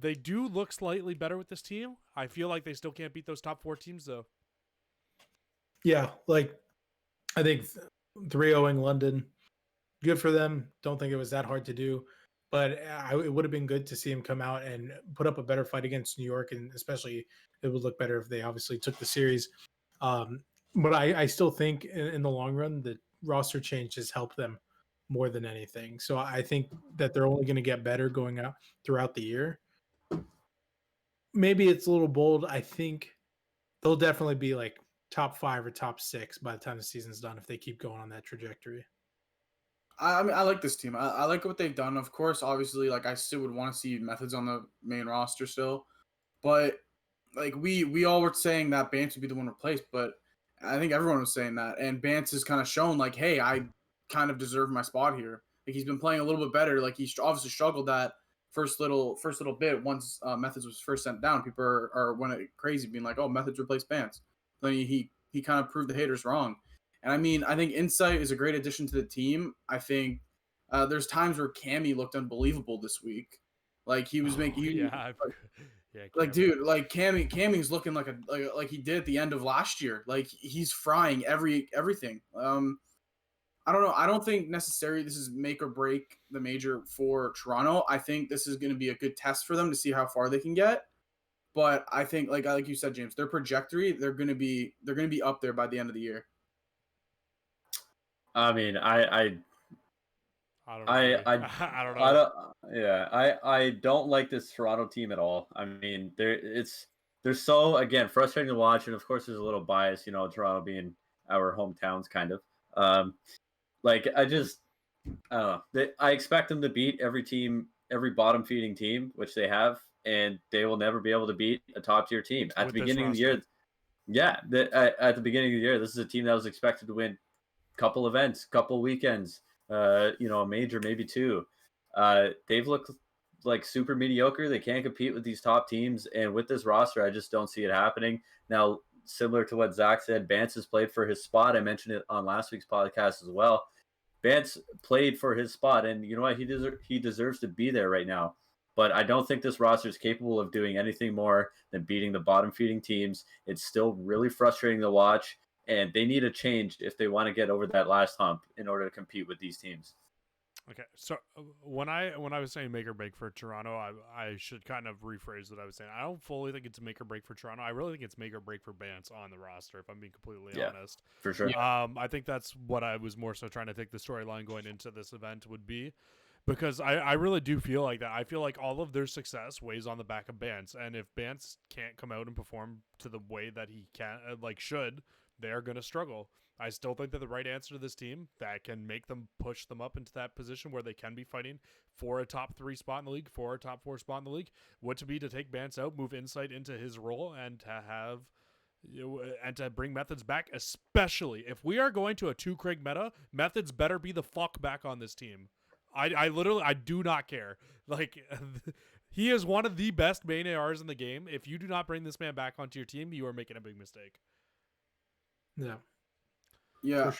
they do look slightly better with this team, I feel like they still can't beat those top 4 teams, though. Yeah, like I think 3-0ing London, good for them. Don't think it was that hard to do, but it would have been good to see him come out and put up a better fight against New York, and especially it would look better if they obviously took the series. But I still think in the long run that roster change has helped them more than anything. So I think that they're only going to get better going out throughout the year. Maybe it's a little bold. I think they'll definitely be like top 5 or top 6 by the time the season's done if they keep going on that trajectory. I mean, I like this team. I like what they've done. Of course, obviously, like I still would want to see Methods on the main roster still, but like we all were saying that Bance would be the one replaced, but I think everyone was saying that, and Bance has kind of shown like, hey, I kind of deserve my spot here. Like he's been playing a little bit better. Like he obviously struggled that first little bit once Methods was first sent down. People are went crazy being like, oh, Methods replaced Bance. Then he kind of proved the haters wrong. And I mean, I think Insight is a great addition to the team. I think there's times where Cammy looked unbelievable this week. Like he was making, yeah, like Cammy. dude, like Cammy's looking like like he did at the end of last year. Like he's frying everything. I don't know. I don't think necessarily this is make or break the major for Toronto. I think this is going to be a good test for them to see how far they can get. But I think, like you said, James, their trajectory, they're going to be up there by the end of the year. I mean, I I don't I know. I don't. Yeah, I don't like this Toronto team at all. I mean, they're so, again, frustrating to watch, and of course, there's a little bias, you know, Toronto being our hometowns, kind of. Like I don't know. I expect them to beat every team, every bottom feeding team, which they have, and they will never be able to beat a top tier team at With the this beginning of the year. roster. Yeah, at the beginning of the year, this is a team that was expected to win couple events, couple weekends, you know, a major, maybe 2. They've looked like super mediocre. They can't compete with these top teams, and with this roster, I just don't see it happening. Now, similar to what Zach said, Bance has played for his spot. I mentioned it on last week's podcast as well. Bance played for his spot, and you know what? He deserves to be there right now. But I don't think this roster is capable of doing anything more than beating the bottom feeding teams. It's still really frustrating to watch, and they need a change if they want to get over that last hump in order to compete with these teams. Okay, so when I was saying make or break for Toronto, I should kind of rephrase what I was saying. I don't fully think it's make or break for Toronto. I really think it's make or break for Bance on the roster, if I'm being completely honest. For sure. I think that's what I was more so trying to think the storyline going into this event would be, because I really do feel like that. I feel like all of their success weighs on the back of Bance, and if Bance can't come out and perform to the way that he can should, they're going to struggle. I still think that the right answer to this team that can make them push them up into that position where they can be fighting for a top 3 spot in the league, for a top 4 spot in the league, would to be to take Bance out, move Insight into his role, and to have and to bring Methods back, especially if we are going to a 2 Craig meta. Methods better be the fuck back on this team. I literally, I do not care. Like, he is one of the best main ARs in the game. If you do not bring this man back onto your team, you are making a big mistake. Yeah. Yeah, For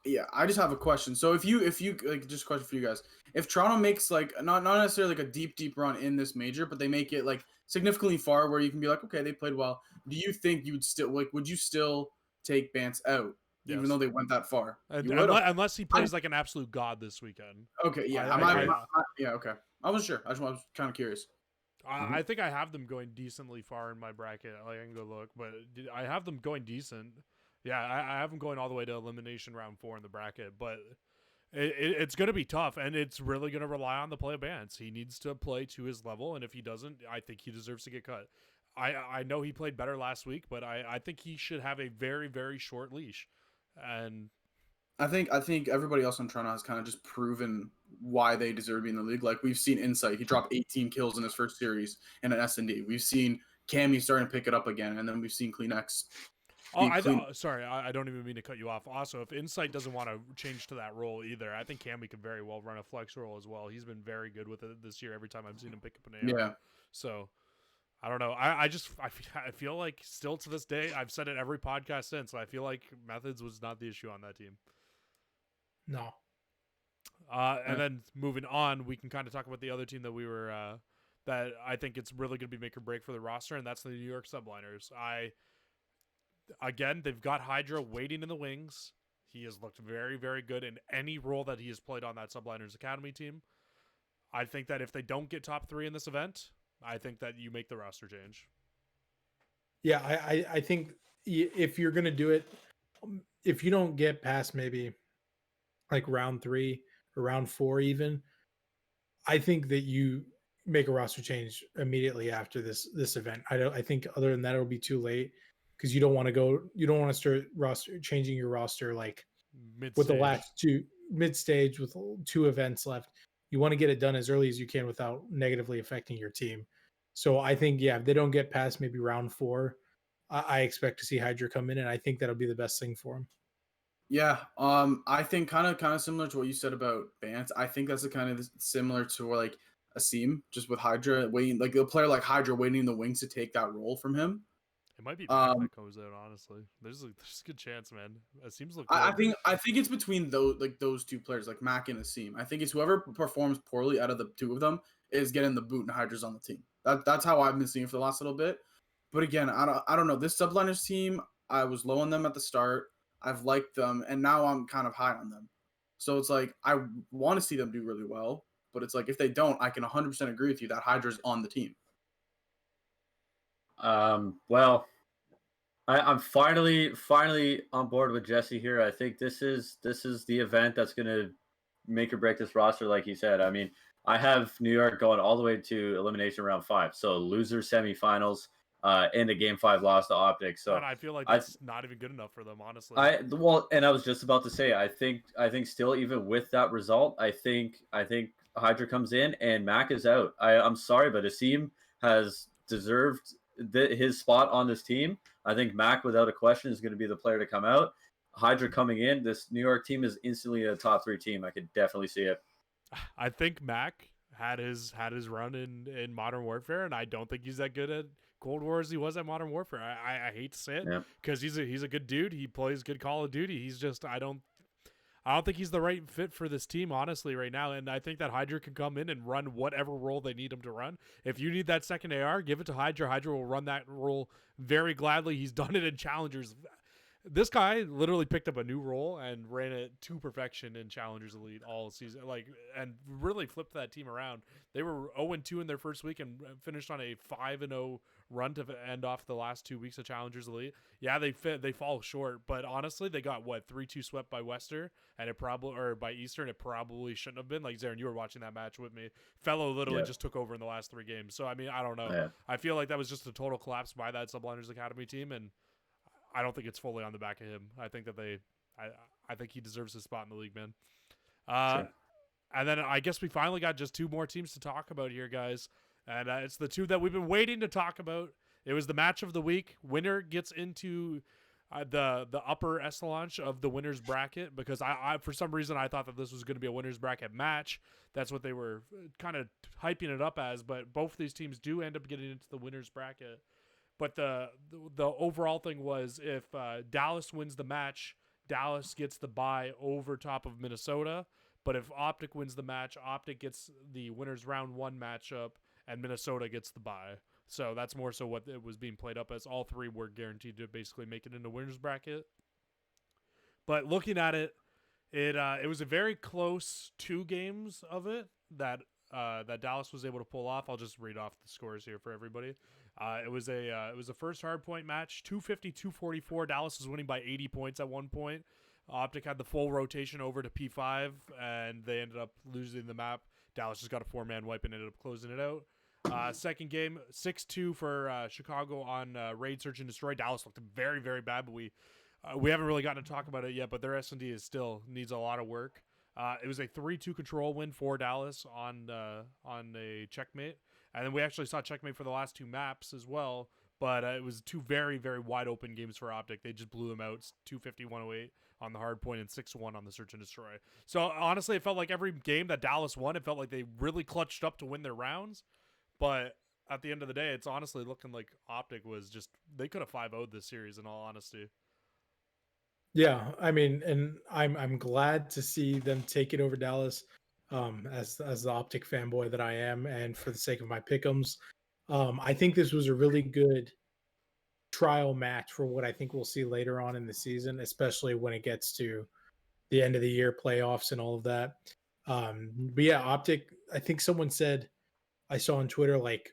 sure. I just have a question. So if you like, just a question for you guys, if Toronto makes like not necessarily like a deep run in this major, but they make it like significantly far where you can be like, okay, they played well. Do you think you'd still would you still take Bance out even Yes. though they went that far? And, You would? unless he plays like an absolute god this weekend. Okay, yeah, yeah, okay. I wasn't sure. I was kind of curious. I think I have them going decently far in my bracket. Like, I can go look, but I have them going decent. Yeah, I have them going all the way to elimination round 4 in the bracket, but it's going to be tough, and it's really going to rely on the play of Bance. He needs to play to his level, and if he doesn't, I think he deserves to get cut. I know he played better last week, but I think he should have a very, very short leash. And I think everybody else on Toronto has kind of just proven why they deserve to be in the league. Like we've seen Insight, he dropped 18 kills in his first series in an S&D. We've seen Cammy starting to pick it up again, and then we've seen CleanX. Sorry, I don't even mean to cut you off. Also, if Insight doesn't want to change to that role either, I think Cammy could very well run a flex role as well. He's been very good with it this year every time I've seen him pick up an AR. Yeah. So, I don't know. I feel like still to this day, I've said it every podcast since, I feel like Methods was not the issue on that team. No. And then moving on, we can kind of talk about the other team that we were that I think it's really going to be make or break for the roster, and that's the New York Subliners. Again, they've got Hydra waiting in the wings. He has looked very, very good in any role that he has played on that Subliners Academy team. I think that if they don't get top 3 in this event, I think that you make the roster change. Yeah, I think if you're going to do it, if you don't get past maybe like round 3 or round 4 even, I think that you make a roster change immediately after this event. I think other than that, it'll be too late. because you don't want to start changing your roster like Mid with the last two mid stage with 2 events left. You want to get it done as early as you can without negatively affecting your team. So I think, yeah, if they don't get past maybe round 4, I expect to see Hydra come in, and I think that'll be the best thing for him. Yeah, I think kind of similar to what you said about Vance. I think that's a kind of similar to like a seam, just with Hydra waiting, like a player like Hydra waiting in the wings to take that role from him. It might be Mac that goes out. Honestly, there's a good chance, man. It seems look good. I think it's between those two players, like Mac and Asim. I think it's whoever performs poorly out of the two of them is getting the boot, and Hydra's on the team. That's how I've been seeing for the last little bit. But again, I don't know. This subliners team, I was low on them at the start. I've liked them, and now I'm kind of high on them. So it's like I want to see them do really well, but it's like if they don't, I can 100% agree with you that Hydra's on the team. Well, I'm finally on board with Jesse here. I think this is the event that's gonna make or break this roster, like he said. I mean, I have New York going all the way to elimination round 5, so loser semifinals. In the game 5 loss to Optic. So and I feel like that's not even good enough for them, honestly. And I was just about to say, I think still, even with that result, I think Hydra comes in and Mac is out. I'm sorry, but Asim has deserved his spot on this team. I think Mac, without a question, is going to be the player to come out. Hydra coming in, this New York team is instantly a top 3 team. I could definitely see it. I think Mac had his run in Modern Warfare, and I don't think he's that good at Cold War as he was at Modern Warfare. I hate to say it, because he's a good dude. He plays good Call of Duty. He's just I don't think he's the right fit for this team, honestly, right now. And I think that Hydra can come in and run whatever role they need him to run. If you need that second AR, give it to Hydra. Hydra will run that role very gladly. He's done it in Challengers. This guy literally picked up a new role and ran it to perfection in Challengers Elite all season, and really flipped that team around. They were 0-2 in their first week and finished on a 5-0 run to end off the last 2 weeks of Challengers Elite. Yeah, they fall short, but honestly, they got 3-2 swept by Western, and by Eastern. It probably shouldn't have been. Like Zarin, you were watching that match with me. Fellow literally just took over in the last 3 games. So I mean, I don't know. Yeah. I feel like that was just a total collapse by that Subliners Academy team, and I don't think it's fully on the back of him. I think that I think he deserves his spot in the league, man. Sure. And then I guess we finally got just 2 more teams to talk about here, guys. And it's the 2 that we've been waiting to talk about. It was the match of the week. Winner gets into the upper echelon of the winners bracket, because I for some reason I thought that this was going to be a winners bracket match. That's what they were kind of hyping it up as. But both of these teams do end up getting into the winners bracket. But the overall thing was, if Dallas wins the match, Dallas gets the bye over top of Minnesota. But if Optic wins the match, Optic gets the winners round 1 matchup, and Minnesota gets the bye. So that's more so what it was being played up as. All 3 were guaranteed to basically make it into winners bracket. But looking at it, it was a very close 2 games of it that Dallas was able to pull off. I'll just read off the scores here for everybody. It was a first hardpoint match, 250-244. Dallas was winning by 80 points at one point. Optic had the full rotation over to P5, and they ended up losing the map. Dallas just got a 4-man wipe and ended up closing it out. Second game, 6-2 for Chicago on Raid Search and Destroy. Dallas looked very, very bad, but we haven't really gotten to talk about it yet, but their S&D is still needs a lot of work. It was a 3-2 control win for Dallas on a checkmate. And then we actually saw checkmate for the last 2 maps as well, but it was 2 very, very wide open games for Optic. They just blew them out, 250-108 on the hard point and 6-1 on the Search and Destroy. So honestly, it felt like every game that Dallas won, it felt like they really clutched up to win their rounds. But at the end of the day, it's honestly looking like Optic was just, they could have 5-0'd this series in all honesty. Yeah, I mean, and I'm glad to see them take it over Dallas, as the Optic fanboy that I am, and for the sake of my pick'ems. I think this was a really good trial match for what I think we'll see later on in the season, especially when it gets to the end of the year playoffs and all of that. But yeah, Optic, I think someone said, I saw on Twitter, like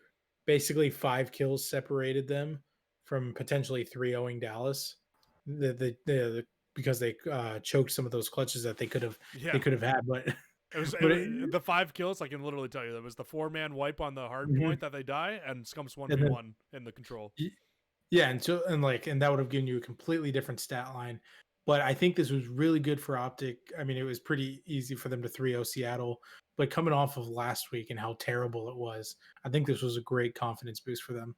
basically 5 kills separated them from potentially 3-0ing Dallas. Because they choked some of those clutches that they could have had, but the 5 kills, I can literally tell you, that was the 4-man wipe on the hard point that they die, and Scumps 1v1 in the control. Yeah, and that would have given you a completely different stat line. But I think this was really good for Optic. I mean, it was pretty easy for them to 3-0 Seattle, but coming off of last week and how terrible it was, I think this was a great confidence boost for them.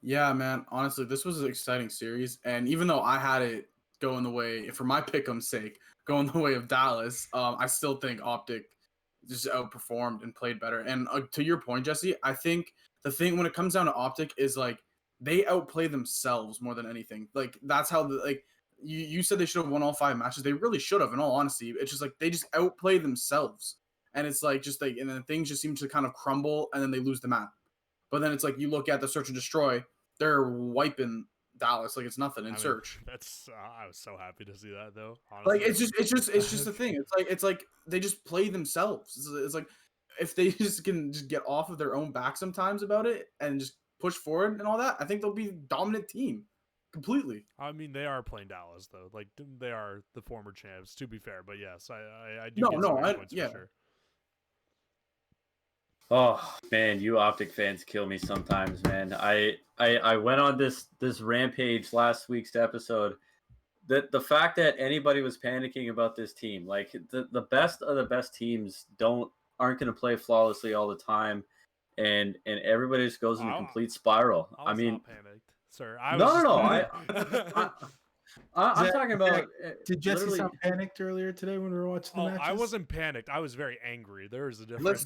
Yeah, man. Honestly, this was an exciting series, and even though I had it going the way, for my pick'em's sake, going the way of Dallas, I still think Optic just outperformed and played better. And to your point, Jesse, I think the thing when it comes down to Optic is like they outplay themselves more than anything. Like that's how you said they should have won all 5 matches. They really should have. In all honesty, it's just like they just outplay themselves, and it's like just like and then things just seem to kind of crumble, and then they lose the map. But then it's like you look at the search and destroy, they're wiping Dallas like it's nothing in search. That's I was so happy to see that though. Like Honestly, it's just a thing. It's like they just play themselves. It's like if they just can just get off of their own back sometimes about it and just push forward and all that, I think they'll be a dominant team completely. I mean, they are playing Dallas though. Like they are the former champs, to be fair. But yes, I do. No, get no, some of your I- points yeah. for sure. Oh man, you Optic fans kill me sometimes, man. I went on this rampage last week's episode. The fact that anybody was panicking about this team, like the best of the best teams aren't going to play flawlessly all the time, and everybody just goes in a complete spiral. I mean, not panicked, sir. I'm talking about. Did Jesse sound panicked earlier today when we were watching the matches? I wasn't panicked. I was very angry. There is a difference.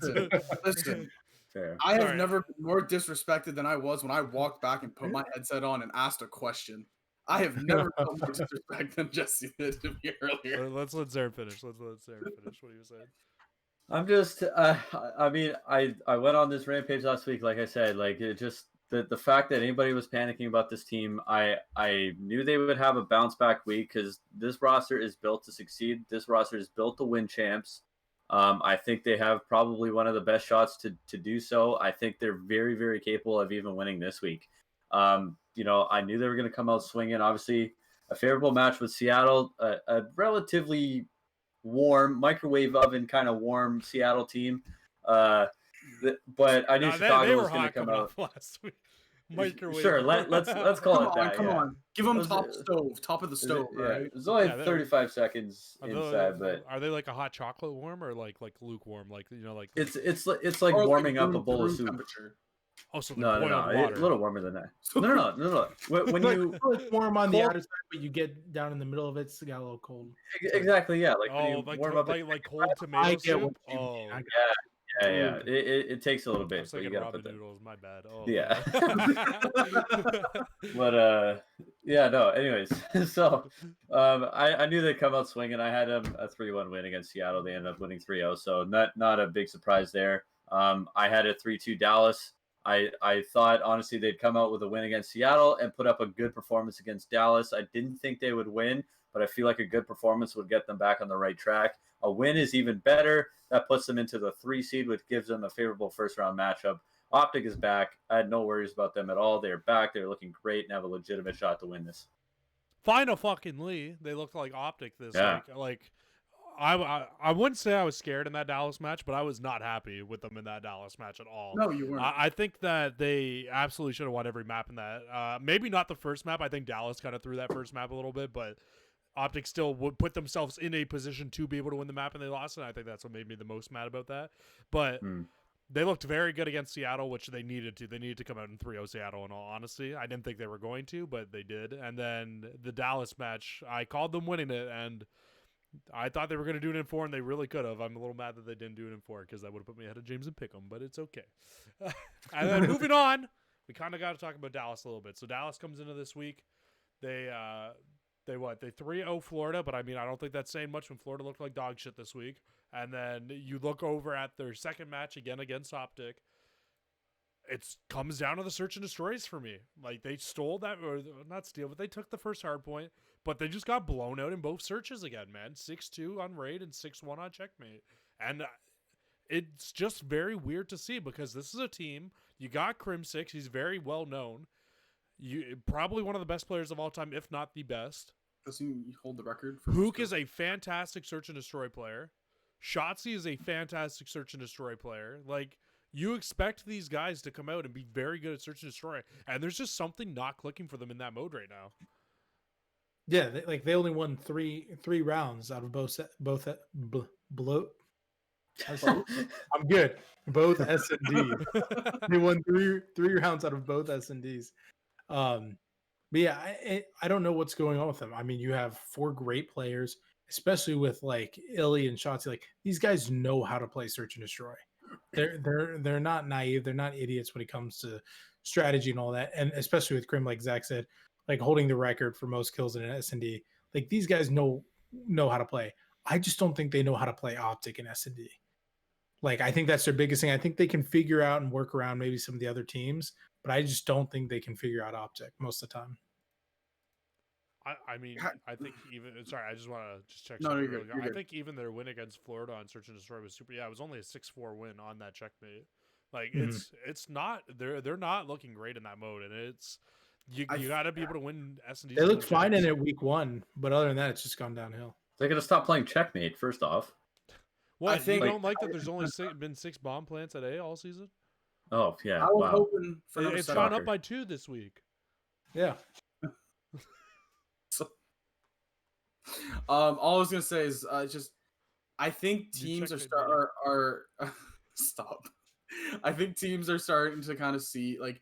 Listen. Fair. I have never been more disrespected than I was when I walked back and put my headset on and asked a question. I have never felt more disrespect than Jesse did to me earlier. Let's let Zaire finish. Let's let Zaire finish what he was saying. I'm just. I mean, I went on this rampage last week. Like I said, like it just the fact that anybody was panicking about this team, I knew they would have a bounce back week because this roster is built to succeed. This roster is built to win champs. I think they have probably one of the best shots to do so. I think they're very, very capable of even winning this week. You know, I knew they were going to come out swinging. Obviously, a favorable match with Seattle, a relatively warm, microwave oven kind of warm Seattle team. But I knew Chicago was going to come out last week. Microwave. Sure, let's call it that. Come on, give them top of the stove. Right? It was only 35 seconds inside, but are they like a hot chocolate warm or like lukewarm? Like like it's like warming up a bowl of soup. Oh, so no, a little warmer than that. No. When you it's warm on the outer side, but you get down in the middle of it, it's got a little cold. Exactly, yeah. Like when you warm up like cold tomato soup. Yeah. It takes a little bit, but you gotta put that. Noodles. My bad. Oh, yeah. But yeah, no. Anyways, so I knew they'd come out swinging. I had them a 3-1 win against Seattle. They ended up winning 3-0, so not a big surprise there. I had a 3-2 Dallas. I thought honestly they'd come out with a win against Seattle and put up a good performance against Dallas. I didn't think they would win, but I feel like a good performance would get them back on the right track. A win is even better. That puts them into the 3 seed, which gives them a favorable first round matchup. Optic is back. I had no worries about them at all. They're back. They're looking great and have a legitimate shot to win this. Finally, they looked like Optic this week. Like I wouldn't say I was scared in that Dallas match, but I was not happy with them in that Dallas match at all. No, you weren't. I think that they absolutely should have won every map in that. Maybe not the first map. I think Dallas kind of threw that first map a little bit, but Optic still would put themselves in a position to be able to win the map, and they lost, and I think that's what made me the most mad about that. But they looked very good against Seattle, which they needed to. They needed to come out in 3-0 Seattle, in all honesty. I didn't think they were going to, but they did. And then the Dallas match, I called them winning it, and I thought they were going to do it in 4, and they really could have. I'm a little mad that they didn't do it in 4 because that would have put me ahead of James and Pick'em, but it's okay. And then moving on, we kind of got to talk about Dallas a little bit. So Dallas comes into this week. They 3-0 Florida, but I mean, I don't think that's saying much when Florida looked like dog shit this week. And then you look over at their second match again against Optic. It comes down to the search and destroys for me. Like they stole that, or not steal, but they took the first hard point, but they just got blown out in both searches again, man. 6-2 on raid and 6-1 on checkmate. And it's just very weird to see because this is a team. You got Crim6. He's very well known. You probably one of the best players of all time, if not the best. Doesn't he hold the record? For Hook is a fantastic search and destroy player. Shotzzy is a fantastic search and destroy player. Like you expect these guys to come out and be very good at search and destroy, and there's just something not clicking for them in that mode right now. Yeah, they only won three rounds out of I'm good. Both S and D. They won three rounds out of both S and Ds. But yeah, I don't know what's going on with them. I mean, you have 4 great players, especially with like Illy and Shotzi. Like these guys know how to play search and destroy. They're not naive. They're not idiots when it comes to strategy and all that. And especially with Krim, like Zach said, like holding the record for most kills in an S&D. Like these guys know how to play. I just don't think they know how to play Optic in S&D. Like I think that's their biggest thing. I think they can figure out and work around maybe some of the other teams, but I just don't think they can figure out Optic most of the time. I mean, I think even sorry, I just want to just check No, something you're really good, quick. you're I good. think even their win against Florida on Search and Destroy was super. Yeah, it was only a 6-4 win on that checkmate. Like it's not they're not looking great in that mode, and it's you got to be able to win S&D. They look fine in it week 1, but other than that, it's just gone downhill. They're gonna stop playing checkmate first off. What I think- you don't like that? There's only been 6 bomb plants at A all season. Oh yeah, I was wow. hoping for another It's set gone up. up by 2 this week. Yeah. All I was gonna say is just I think You teams checked are stop. I think teams are starting to kind of see like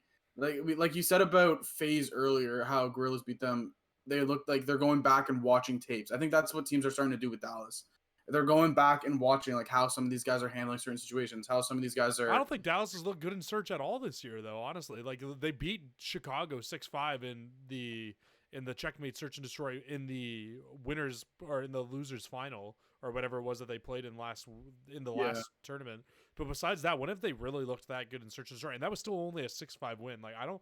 you said about Faze earlier, how Gorillas beat them. They look like they're going back and watching tapes. I think that's what teams are starting to do with Dallas. They're going back and watching like how some of these guys are handling certain situations, how some of these guys are. I don't think Dallas has looked good in search at all this year, though. Honestly, like they beat Chicago 6-5 in the checkmate search and destroy in the winners or in the losers final or whatever it was that they played in last tournament. But besides that, when have they really looked that good in search and destroy? And that was still only a 6-5 win. Like I don't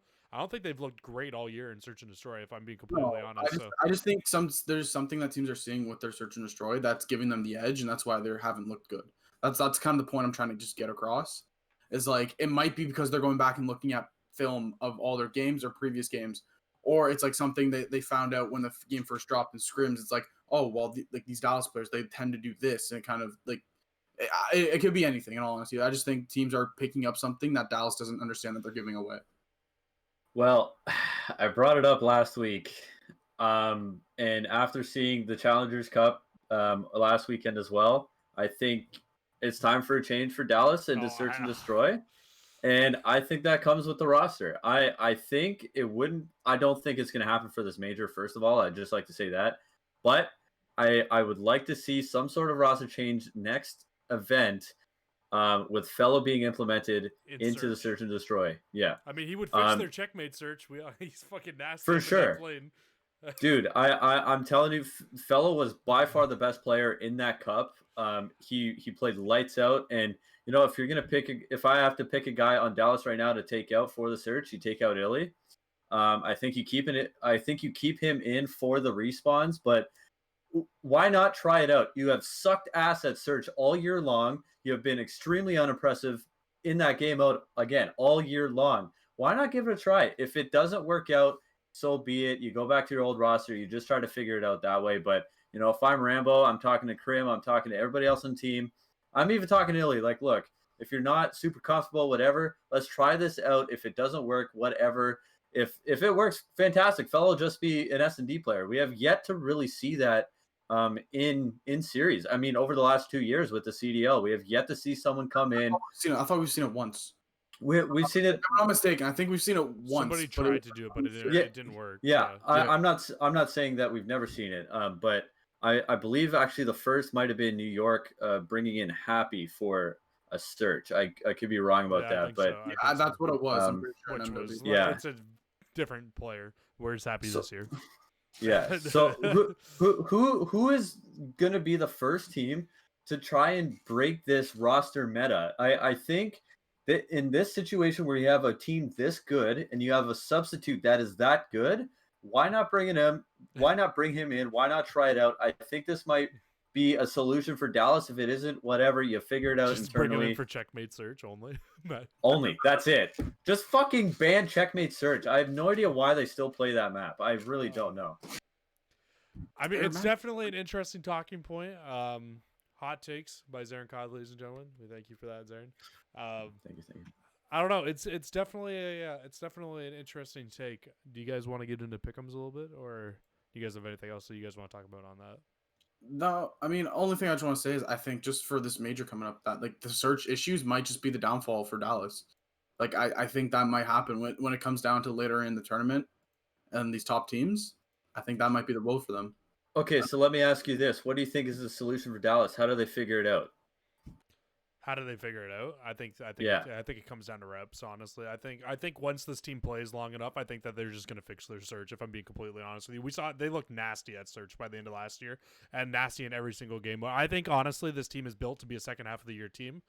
think they've looked great all year in search and destroy. If I'm being completely honest, I just think there's something that teams are seeing with their search and destroy that's giving them the edge, and that's why they haven't looked good. That's kind of the point I'm trying to just get across. Is like it might be because they're going back and looking at film of all their games or previous games, or it's like something that they found out when the game first dropped in scrims. It's like, oh well, like these Dallas players, they tend to do this, and it kind of like it could be anything. In all honesty, I just think teams are picking up something that Dallas doesn't understand that they're giving away. Well, I brought it up last week, and after seeing the Challengers Cup last weekend as well, I think it's time for a change for Dallas and to search and destroy. And I think that comes with the roster. I think it wouldn't. I don't think it's going to happen for this major. First of all, I'd just like to say that, but I would like to see some sort of roster change next event. With Fellow being implemented into the search and destroy. Yeah. I mean, he would fix their checkmate search. He's fucking nasty. For sure. Dude, I'm telling you, Fellow was by far the best player in that cup. He played lights out. And, you know, if I have to pick a guy on Dallas right now to take out for the search, you take out Illy. I think you keep him in for the respawns, but why not try it out? You have sucked ass at search all year long. You have been extremely unimpressive in that game mode again all year long. Why not give it a try? If it doesn't work out, so be it. You go back to your old roster. You just try to figure it out that way. But, you know, if I'm Rambo, I'm talking to Krim, I'm talking to everybody else on the team. I'm even talking to Illy. Like, look, if you're not super comfortable, whatever, let's try this out. If it doesn't work, whatever. If it works, fantastic. Fellow just be an S&D player. We have yet to really see that in series. I mean, over the last 2 years with the CDL, we have yet to see someone come in. I thought we've seen it once. We've seen it. If I'm not mistaken. I think we've seen it once. Somebody tried to do it, but it didn't work. Yeah, I'm not saying that we've never seen it, but I believe actually the first might have been New York bringing in Happy for a search. I could be wrong about that, but so. That's what it was. I'm pretty sure. Which was, it's a different player. Where's Happy this year? Yeah. So who is gonna be the first team to try and break this roster meta? I think that in this situation where you have a team this good and you have a substitute that is that good, why not bring him? Why not bring him in? Why not try it out? I think this might be a solution for Dallas. If it isn't, whatever, you figure it out just internally. Bring him in for checkmate search only. Only. That's it. Just fucking ban checkmate search. I have no idea why they still play that map. I really don't know. I mean, it's definitely an interesting talking point. Hot takes by Zarin Cod, ladies and gentlemen. We thank you for that, Zarin. Thank you. I don't know. It's definitely it's definitely an interesting take. Do you guys want to get into pick'ems a little bit, or do you guys have anything else that you guys want to talk about on that? No, I mean, only thing I just want to say is I think just for this major coming up, that like the search issues might just be the downfall for Dallas. Like I think that might happen when it comes down to later in the tournament and these top teams. I think that might be the blow for them. Okay, so let me ask you this: what do you think is the solution for Dallas? How do they figure it out? How do they figure it out? I think Yeah. I think it comes down to reps. Honestly, I think once this team plays long enough, I think that they're just going to fix their search. If I'm being completely honest with you, we saw they looked nasty at search by the end of last year, and nasty in every single game. I think honestly, this team is built to be a second half of the year team,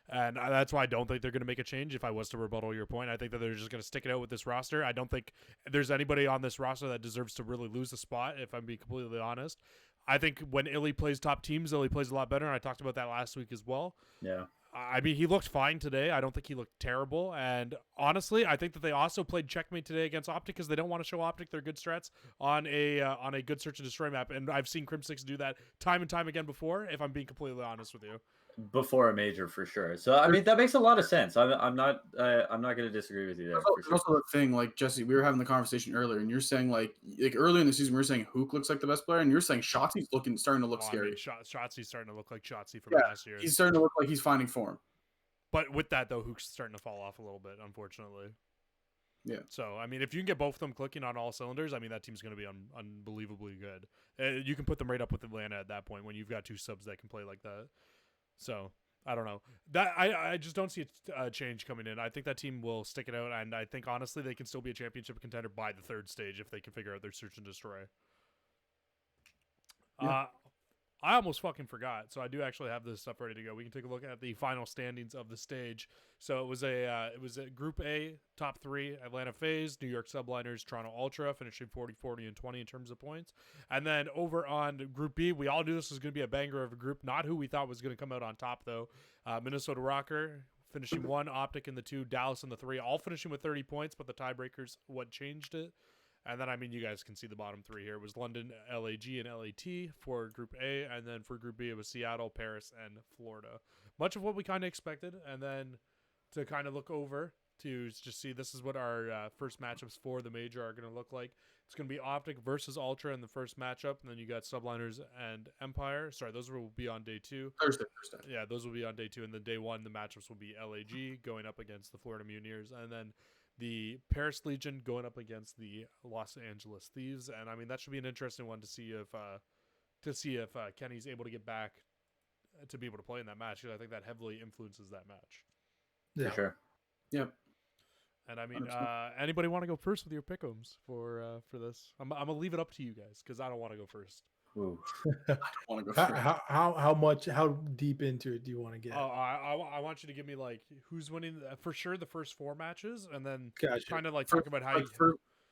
and that's why I don't think they're going to make a change. If I was to rebuttal your point, I think that they're just going to stick it out with this roster. I don't think there's anybody on this roster that deserves to really lose a spot. If I'm being completely honest, I think when Illy plays top teams, Illy plays a lot better, and I talked about that last week as well. Yeah. I mean, he looked fine today. I don't think he looked terrible. And honestly, I think that they also played checkmate today against Optic because they don't want to show Optic their good strats on a good search and destroy map. And I've seen Crim6 do that time and time again before, if I'm being completely honest with you. Before a major, for sure. So I mean, that makes a lot of sense. I'm not going to disagree with you there. There's For sure. also the thing, like Jesse, we were having the conversation earlier, and you're saying like earlier in the season we were saying Hook looks like the best player, and you're saying Shotzi's starting to look Well, scary. I mean, Shotzi's starting to look like Shotzi from Yeah, last year. he's starting to look like he's finding form. But with that, though, Hook's starting to fall off a little bit, unfortunately. Yeah. So, I mean, if you can get both of them clicking on all cylinders, I mean, that team's going to be unbelievably good. You can put them right up with Atlanta at that point when you've got two subs that can play like that. So, I don't know. That I just don't see a change coming in. I think that team will stick it out, and I think, honestly, they can still be a championship contender by the third stage if they can figure out their search and destroy. Yeah. I almost fucking forgot, so I do actually have this stuff ready to go. We can take a look at the final standings of the stage. So it was a Group A top three: Atlanta Faze, New York Subliners, Toronto Ultra, finishing 40, 40, and 20 in terms of points. And then over on Group B, we all knew this was going to be a banger of a group. Not who we thought was going to come out on top though. Minnesota Rocker finishing 1, Optic in the 2, Dallas in the 3, all finishing with 30 points, but the tiebreakers what changed it. And then, I mean, you guys can see the bottom three here. It was London, LAG, and LAT for Group A. And then for Group B, it was Seattle, Paris, and Florida. Much of what we kind of expected. And then to kind of look over to just see this is what our first matchups for the major are going to look like. It's going to be Optic versus Ultra in the first matchup. And then you got Subliners and Empire. Sorry, those will be on day 2. Thursday. Yeah, those will be on day 2. And then day 1, the matchups will be LAG going up against the Florida Mutineers. And then the Paris Legion going up against the Los Angeles Thieves, and I mean that should be an interesting one to see if Kenny's able to get back to be able to play in that match. Because I think that heavily influences that match. Yeah. For sure. Yep. And I mean, 100%. anybody want to go first with your pick'ems for this? I'm gonna leave it up to you guys because I don't want to go first. Ooh. I don't want to go first. How deep into it do you want to get? Oh, I want you to give me like who's winning for sure the first 4 matches, and then Gotcha. kind of like talk about how you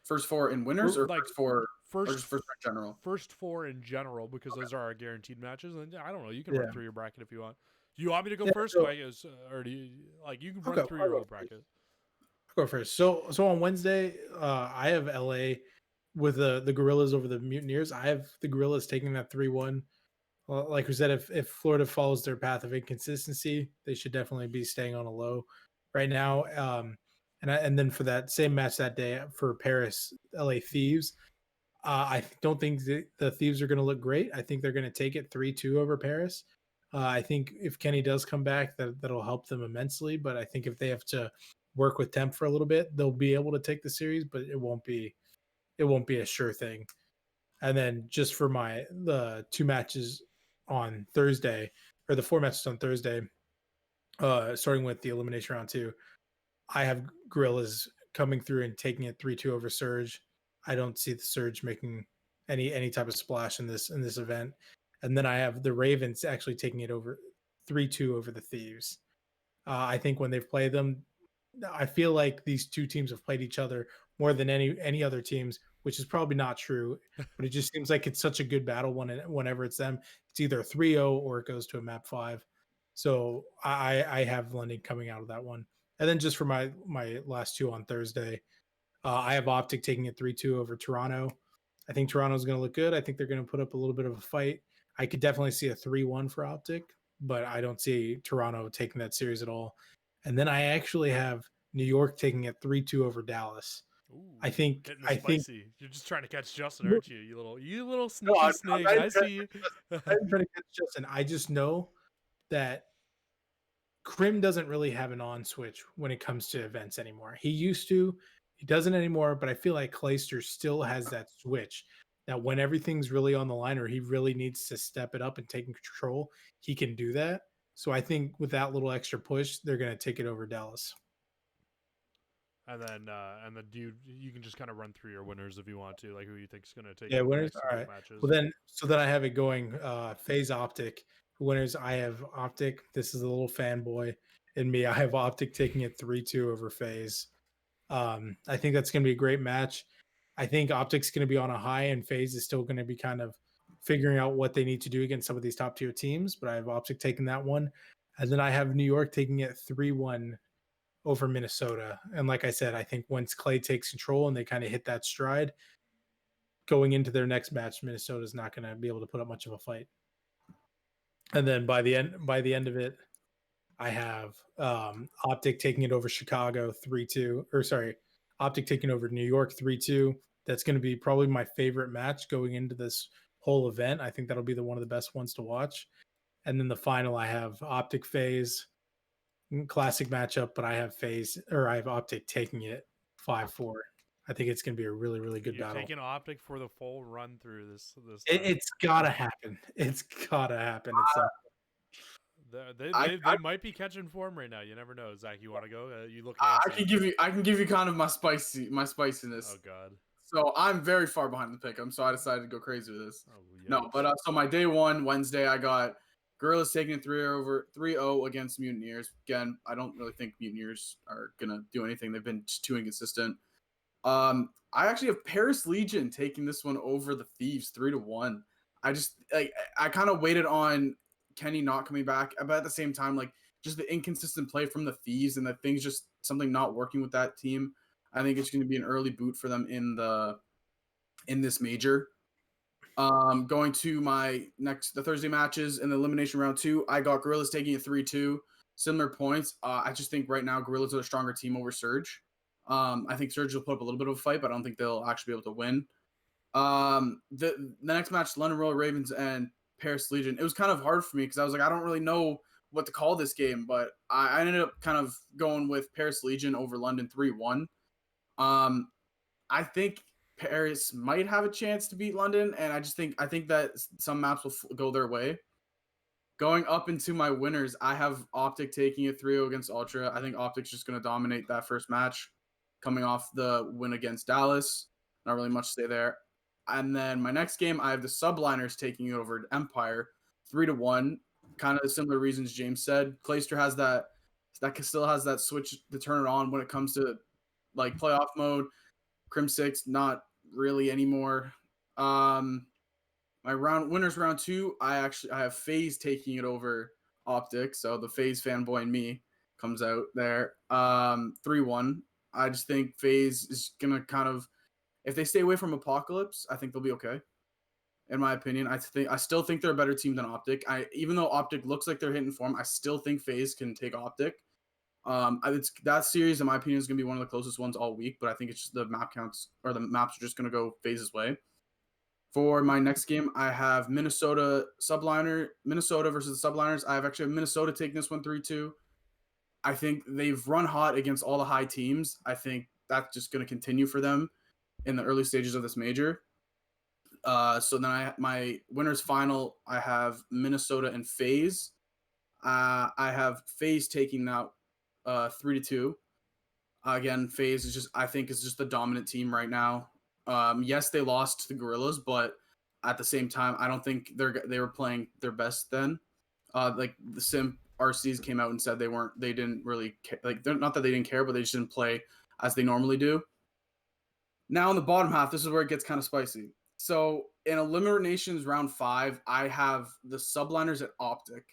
First 4 in winners or like first 4 or first just first in general. First 4 in general, because those are our guaranteed matches. And I don't know, you can Yeah. run through your bracket if you want. Do you want me to go Yeah, first, so- or do you like you can I'll run go- through I'll your go whole first. bracket? I'll go first. So on Wednesday, I have LA with the Gorillas over the Mutineers. I have the Gorillas taking that 3-1. Like we said, if Florida follows their path of inconsistency, they should definitely be staying on a low right now. And then for that same match that day for Paris, LA Thieves, I don't think the Thieves are going to look great. I think they're going to take it 3-2 over Paris. I think if Kenny does come back, that'll help them immensely. But I think if they have to work with temp for a little bit, they'll be able to take the series, but it won't be a sure thing. And then just for the 2 matches on Thursday, or the 4 matches on Thursday, starting with the elimination round 2, I have Gorillas coming through and taking it 3-2 over Surge. I don't see the Surge making any type of splash in this event. And then I have the Ravens actually taking it over 3-2 over the Thieves. I think when they've played them, I feel like these 2 teams have played each other more than any other teams, which is probably not true, but it just seems like it's such a good battle whenever it's them. It's either 3-0 or it goes to a map 5. So I have London coming out of that one. And then just for my last 2 on Thursday, I have Optic taking it 3-2 over Toronto. I think Toronto's going to look good. I think they're going to put up a little bit of a fight. I could definitely see a 3-1 for Optic, but I don't see Toronto taking that series at all. and then I actually have New York taking it 3-2 over Dallas. Ooh, I think getting I think spicy. You're just trying to catch Justin, No, aren't you? You little no, sneaky I'm snake. not I see you. I'm trying to catch Justin. I just know that Krim doesn't really have an on switch when it comes to events anymore. He used to, he doesn't anymore, but I feel like Clayster still has that switch that when everything's really on the line or he really needs to step it up and take control, he can do that. So I think with that little extra push, they're going to take it over Dallas. And then you can just kind of run through your winners if you want to, like who you think's gonna take Yeah, the winners. next All couple right. matches. Well, then I have it going. Faze Optic winners. I have Optic. This is a little fanboy in me. I have Optic taking it 3-2 over Faze. I think that's going to be a great match. I think Optic's going to be on a high, and Faze is still going to be kind of figuring out what they need to do against some of these top tier teams. But I have Optic taking that one, and then I have New York taking it 3-1 over Minnesota. And like I said, I think once Clay takes control and they kind of hit that stride, going into their next match, Minnesota's not going to be able to put up much of a fight. And then by the end of it, I have Optic taking it over Chicago 3-2, or sorry, Optic taking over New York 3-2. That's going to be probably my favorite match going into this whole event. I think that'll be one of the best ones to watch. And then the final, I have Optic Faze, classic matchup, but I have Optic taking it 5-4. I think it's going to be a really, really good You're battle. taking Optic for the full run through this It's gotta happen. It's gotta happen. It's they might be catching form right now. You never know. Zach, you want to go? You look I handsome. can give you kind of my spiciness. Oh God. So I'm very far behind the pick. So I decided to go crazy with this. Oh, No, but so my day one Wednesday, I got Gorillas taking it 3-0 against Mutineers. Again, I don't really think Mutineers are gonna do anything. They've been just too inconsistent. I actually have Paris Legion taking this one over the Thieves 3-1. I kind of waited on Kenny not coming back, but at the same time, like just the inconsistent play from the Thieves and that things just something not working with that team. I think it's going to be an early boot for them in this major. Going to the Thursday matches in the elimination round 2, I got Gorillas taking it 3-2, similar points. I just think right now Gorillas are a stronger team over Surge. I think Surge will put up a little bit of a fight, but I don't think they'll actually be able to win. The next match, London Royal Ravens and Paris Legion. It was kind of hard for me because I was like, I don't really know what to call this game, but I ended up kind of going with Paris Legion over London 3-1. I think Paris might have a chance to beat London, and I think that some maps will go their way. Going up into my winners, I have Optic taking it 3-0 against Ultra. I think Optic's just going to dominate that first match, coming off the win against Dallas. Not really much to say there. And then my next game, I have the Subliners taking it over Empire 3-1. Kind of the similar reasons James said. Clayster has that still has that switch to turn it on when it comes to like playoff mode. Crim 6, not really anymore. My winners round 2, I have Faze taking it over Optic, so the Faze fanboy in me comes out there. 3-1. I just think Faze is gonna kind of, if they stay away from Apocalypse, I think they'll be okay. In my opinion, I still think they're a better team than Optic. Even though Optic looks like they're hitting form, I still think Faze can take Optic. That series, in my opinion, is going to be one of the closest ones all week, but I think it's just the map counts or the maps are just going to go Faze's way. For my next game, I have Minnesota versus the Subliners. I have actually Minnesota taking this one 3-2. I think they've run hot against all the high teams. I think that's just going to continue for them in the early stages of this major. So then my winners final, I have Minnesota and Faze. I have Faze taking out 3-2. Again, Faze is just the dominant team right now. Yes, they lost to the Gorillas, but at the same time, I don't think they were playing their best then. Like the Simp RCs came out and said they didn't really not that they didn't care, but they just didn't play as they normally do. Now in the bottom half, this is where it gets kind of spicy. So in Eliminations round 5, I have the Subliners at Optic.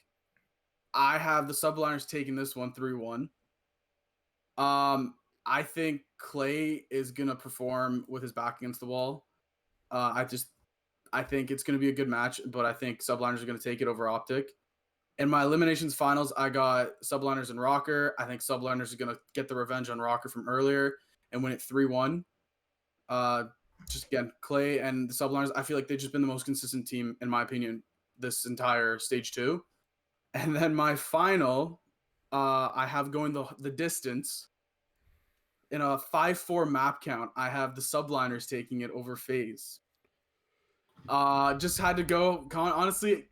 I have the Subliners taking this one 3-1. I think Clay is gonna perform with his back against the wall. I think it's gonna be a good match, but I think Subliners are gonna take it over Optic. In my eliminations finals, I got Subliners and Rocker. I think Subliners are going to get the revenge on Rocker from earlier and win it 3-1. Just again, Clay and the Subliners, I feel like they've just been the most consistent team, in my opinion, this entire stage 2. And then my final, I have going the distance. In a 5-4 map count, I have the Subliners taking it over Faze. Just had to go, honestly,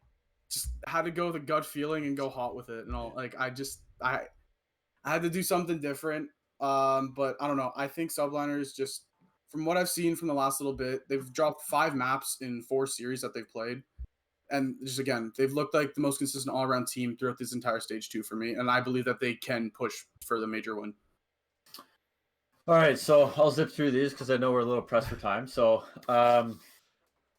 just had to go with a gut feeling and go hot with it. And all, like, I had to do something different. But I don't know. I think Subliners, just from what I've seen from the last little bit, they've dropped 5 maps in 4 series that they've played. And just again, they've looked like the most consistent all-around team throughout this entire stage 2 for me. And I believe that they can push for the major win. All right, so I'll zip through these because I know we're a little pressed for time. So,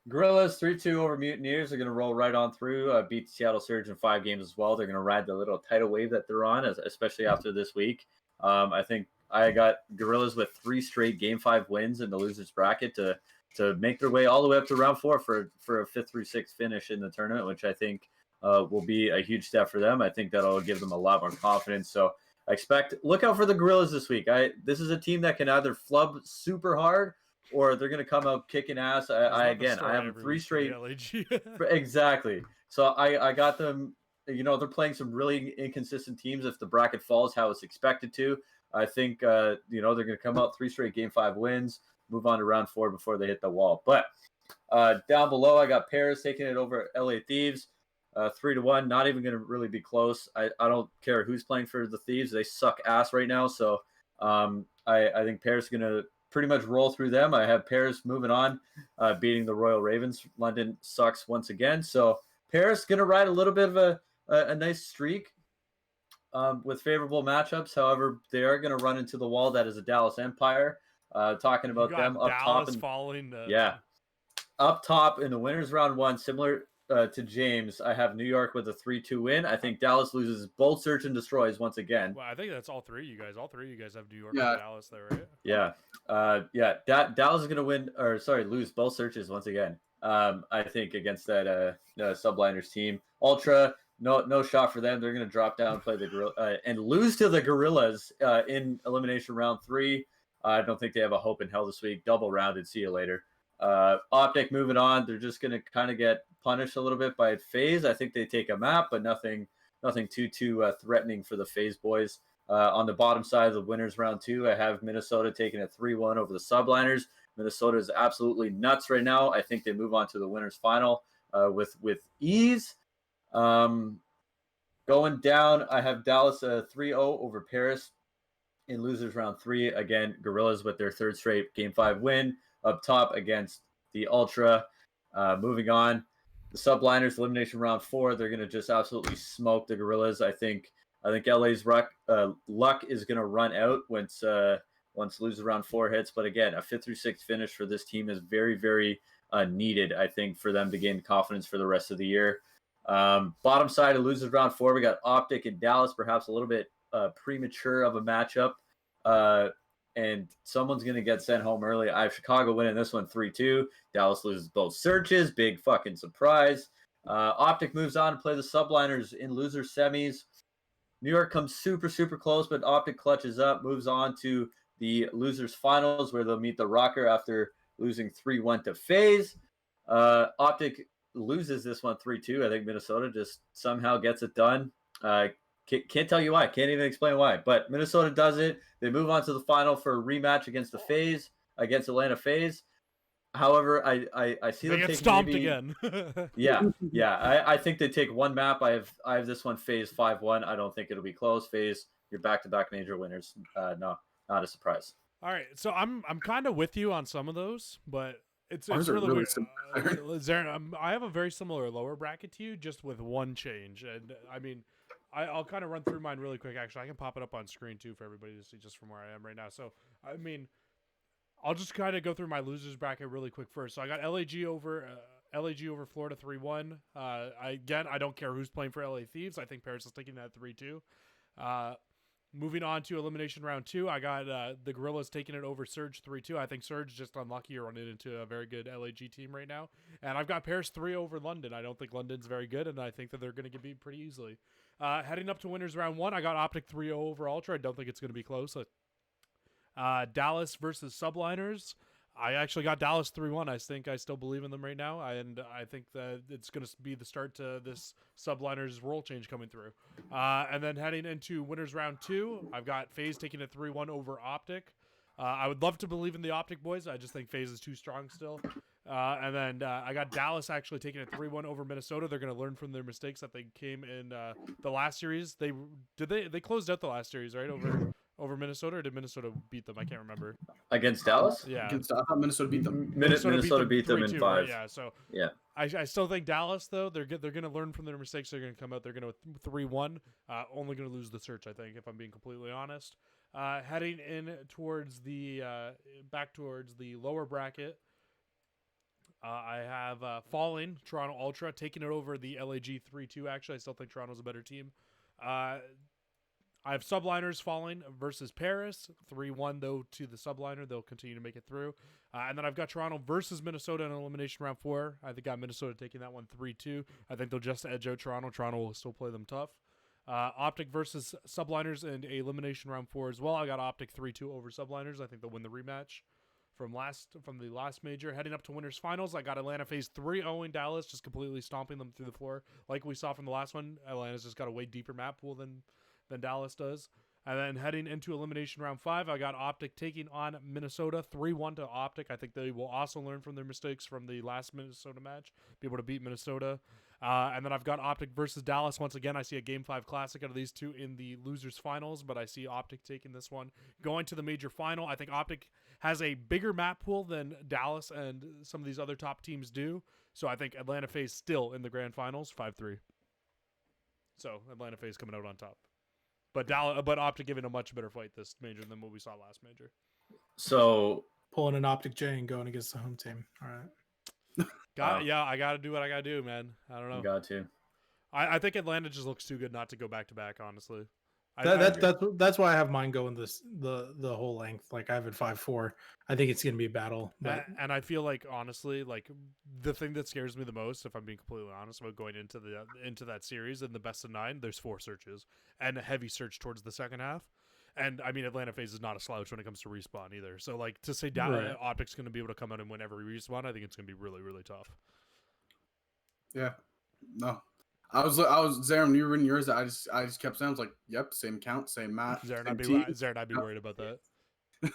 Gorillas 3-2 over Mutineers. They're going to roll right on through, beat Seattle Surge in 5 games as well. They're going to ride the little tidal wave that they're on, especially after this week. I think I got Gorillas with 3 straight Game 5 wins in the losers bracket to make their way all the way up to round 4 for a 5th through 6th finish in the tournament, which I think will be a huge step for them. I think that'll give them a lot more confidence. So I look out for the Gorillas this week. This is a team that can either flub super hard or they're going to come out kicking ass. I have 3 straight. Exactly. So I got them. You know, they're playing some really inconsistent teams. If the bracket falls how it's expected to, I think they're going to come out 3 straight Game 5 wins, move on to round 4 before they hit the wall. But down below, I got Paris taking it over LA Thieves. 3-1, not even going to really be close. I don't care who's playing for the Thieves. They suck ass right now. So I think Paris is going to pretty much roll through them. I have Paris moving on, beating the Royal Ravens. London sucks once again. So Paris going to ride a little bit of a nice streak with favorable matchups. However, they are going to run into the wall that is a Dallas Empire. Talking about them up top. And, falling. Yeah. Up top in the winners round 1, similar to James, I have New York with a 3-2 win. I think Dallas loses both Search and Destroys once again. Well, I think that's all 3 of you guys. All 3 of you guys have New York and Dallas there, right? Yeah. Dallas is going to lose both Searches once again. I think against that Subliners team. Ultra, no shot for them. They're going to drop down, play the and lose to the Gorillas in elimination round 3. I don't think they have a hope in hell this week. Double rounded. See you later. Optic moving on. They're just going to kind of get punished a little bit by Faze. I think they take a map, but nothing too threatening for the Faze boys. On the bottom side of the winners round 2, I have Minnesota taking a 3-1 over the Subliners. Minnesota is absolutely nuts right now. I think they move on to the winners final with ease. Going down, I have Dallas 3-0 over Paris in losers round 3. Again, Gorillas with their 3rd straight Game 5 win up top against the Ultra. Moving on, the Subliners elimination round 4. They're going to just absolutely smoke the Gorillas. I think LA's luck is going to run out once losers round 4 hits. But again, a 5th through 6th finish for this team is very, very needed. I think for them to gain confidence for the rest of the year. Bottom side of losers round 4, we got Optic and Dallas, perhaps a little bit premature of a matchup. And someone's going to get sent home early. I have Chicago winning this one 3-2. Dallas loses both searches. Big fucking surprise. Optic moves on to play the Subliners in loser semis. New York comes super, super close, but Optic clutches up, moves on to the losers finals where they'll meet the Rocker after losing 3-1 to Faze. Optic loses this one 3-2. I think Minnesota just somehow gets it done. Can't tell you why. Can't even explain why. But Minnesota does it. They move on to the final for a rematch against Atlanta Faze. However, I see they them get stomped again. I think they take one map. I have this one Faze 5-1. I don't think it'll be close. Faze, you're back-to-back major winners. No, not a surprise. All right, so I'm kind of with you on some of those, but it's really weird. I have a very similar lower bracket to you, just with one change, and I mean. I'll kind of run through mine really quick. Actually, I can pop it up on screen too for everybody to see just from where I am right now. So, I mean, I'll just kind of go through my losers bracket really quick first. So I got LAG over Florida 3-1. I don't care who's playing for LA Thieves. I think Paris is taking that 3-2. Moving on to elimination round 2, I got the Gorillas taking it over Surge 3-2. I think Surge just unlucky running into a very good LAG team right now. And I've got Paris 3 over London. I don't think London's very good, and I think that they're going to get beat pretty easily. Heading up to winners round 1, I got Optic 3-0 over Ultra. I don't think it's going to be close. Dallas versus Subliners. I actually got Dallas 3-1. I think I still believe in them right now, and I think that it's going to be the start to this Subliners role change coming through. And then heading into winners round 2, I've got Faze taking it 3-1 over Optic. I would love to believe in the Optic boys. I just think Faze is too strong still. And then I got Dallas actually taking it 3-1 over Minnesota. They're going to learn from their mistakes that they came in the last series. They closed out the last series, right, over Minnesota, or did Minnesota beat them? I can't remember. Against Dallas? Yeah. I thought Minnesota beat them. Minnesota beat them in 3-2, 5. right? Yeah, so Yeah. I still think Dallas, though, they're going to learn from their mistakes. They're going to come out. They're going to 3-1. Only going to lose the search, I think, if I'm being completely honest. Heading in towards the back towards the lower bracket, I have Falling, Toronto Ultra, taking it over the LAG 3-2. Actually, I still think Toronto's a better team. I have Subliners Falling versus Paris, 3-1 though to the Subliner. They'll continue to make it through. And then I've got Toronto versus Minnesota in elimination round 4. I think I got Minnesota taking that one 3-2. I think they'll just edge out Toronto. Toronto will still play them tough. Optic versus Subliners in elimination round 4 as well. I got Optic 3-2 over Subliners. I think they'll win the rematch from the last major. Heading up to winners finals, I got Atlanta Faze 3-0 Dallas, just completely stomping them through the floor. Like we saw from the last one, Atlanta's just got a way deeper map pool than Dallas does. And then heading into elimination round 5, I got Optic taking on Minnesota 3-1 to Optic. I think they will also learn from their mistakes from the last Minnesota match, be able to beat Minnesota. And then I've got Optic versus Dallas. Once again, I see a Game 5 Classic out of these two in the losers finals, but I see Optic taking this one. Going to the major final, I think Optic has a bigger map pool than Dallas and some of these other top teams do. So I think Atlanta Faze still in the grand finals, 5-3. So Atlanta Faze coming out on top. But Optic giving a much better fight this major than what we saw last major. So Pulling an Optic J and going against the home team. All right. Yeah, I got to do what I got to do, man. I don't know. you got to. I think Atlanta just looks too good not to go back to back, honestly. That's why I have mine going the whole length. Like I have it 5-4. I think it's gonna be a battle. But And I feel like honestly, like the thing that scares me the most, if I'm being completely honest about going into that series in the best of 9, there's 4 searches and a heavy search towards the second half. And I mean, Atlanta Faze is not a slouch when it comes to respawn either. So like to say Right. Optic's going to be able to come out and win every respawn, I think it's going to be really, really tough. Yeah. No. I was Zaram, you were in yours. I just kept saying, I was like, yep, same count, same mat. Zarin, same I'd be worried about that.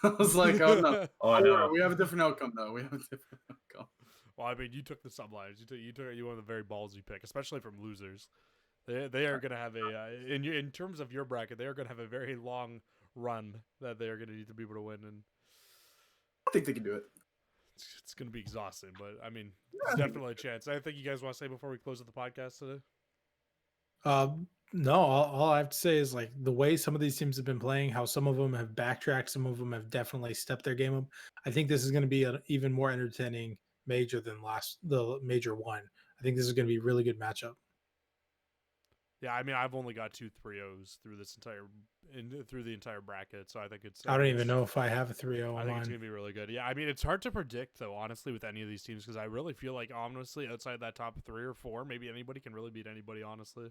I was like, oh no. Oh, I know. We have a different outcome though. We have a different outcome. Well, I mean, you took the sublines. You went with a very ballsy pick, especially from losers. They are going to have in terms of your bracket, they are going to have a very long run that they are going to need to be able to win, and I think they can do it. it's going to be exhausting. But I mean, there's definitely a chance. Anything you guys want to say before we close the podcast today? No, all I have to say is like the way some of these teams have been playing, how some of them have backtracked, some of them have definitely stepped their game up. I think this is going to be an even more entertaining major than the major one. I think this is going to be a really good matchup. Yeah, I mean, I've only got 2 3-0s through the entire bracket, so I think it's. I don't even know if I have a 3-0 I on think it's mine. gonna be really good. Yeah, I mean, it's hard to predict though, honestly, with any of these teams because I really feel like honestly, outside that top 3 or 4, maybe anybody can really beat anybody. Honestly.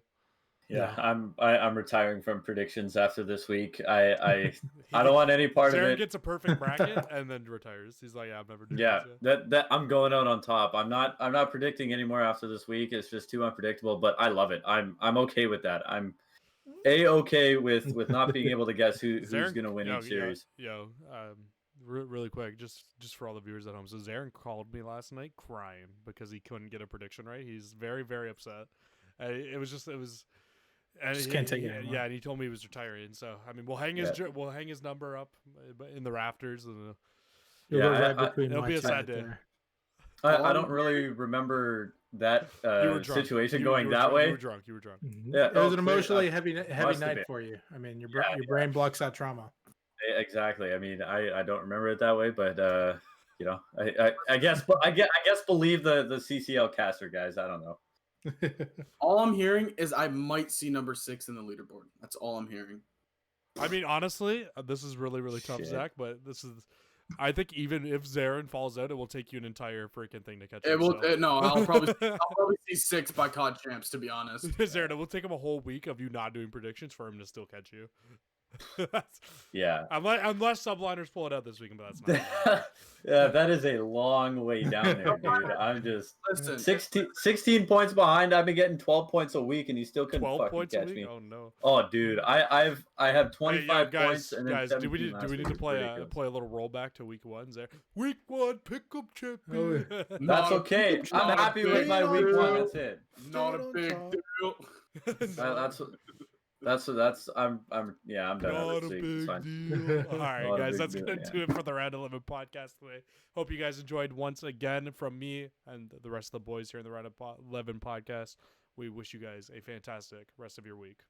Yeah, I'm retiring from predictions after this week. I don't want any part of Zarin it. gets a perfect bracket and then retires. He's like, yeah, I'm never doing Yeah, this. that I'm going out on top. I'm not predicting anymore after this week. It's just too unpredictable, but I love it. I'm okay with that. I'm okay with not being able to guess who's Zarin, going to win each series. Really quick, just for all the viewers at home. So Zarin called me last night crying because he couldn't get a prediction right. He's very, very upset. It was. And Just can't take it anymore. Yeah, and he told me he was retiring. So I mean, we'll hang his number up in the rafters, and You'll go right between it'll my be a two sad right day. there. I don't really remember that You were drunk. situation You going were that drunk. way. You were drunk. Mhm. Yeah, It was an okay, emotionally heavy must have night been. for you. I mean, your Yeah, brain blocks out trauma. Exactly. I mean, I don't remember it that way, but I guess believe the CCL caster guys. I don't know. All I'm hearing is I might see number 6 in the leaderboard. That's all I'm hearing. I mean, honestly, this is really, really tough, Shit. Zach. But this is, I think even if Zarin falls out, it will take you an entire freaking thing to catch It him. will. so. No, I'll probably see 6 by COD champs. To be honest. Zarin, it will take him a whole week of you not doing predictions for him to still catch you. Yeah. Unless subliners pull it out this weekend, but that's not. Yeah, that is a long way down there, dude. I'm just Listen, 16 points behind. I've been getting 12 points a week, and you still couldn't 12 fucking points a catch week? me. Oh no. Oh, dude, I have 25 guys, points and then guys, do we 17 need last to week. It's play ridiculous. play a little rollback to week 1 there? Week 1 pickup champion. That's Not a- okay. I'm not a happy with my big week 1. deal. That's it. not a big deal. That's I'm yeah, I'm done Not with a this week. It's big fine. deal. All right, Not a guys, big that's deal, gonna yeah. do it for the Round 11 podcast today. Hope you guys enjoyed once again from me and the rest of the boys here in the Round 11 podcast. We wish you guys a fantastic rest of your week.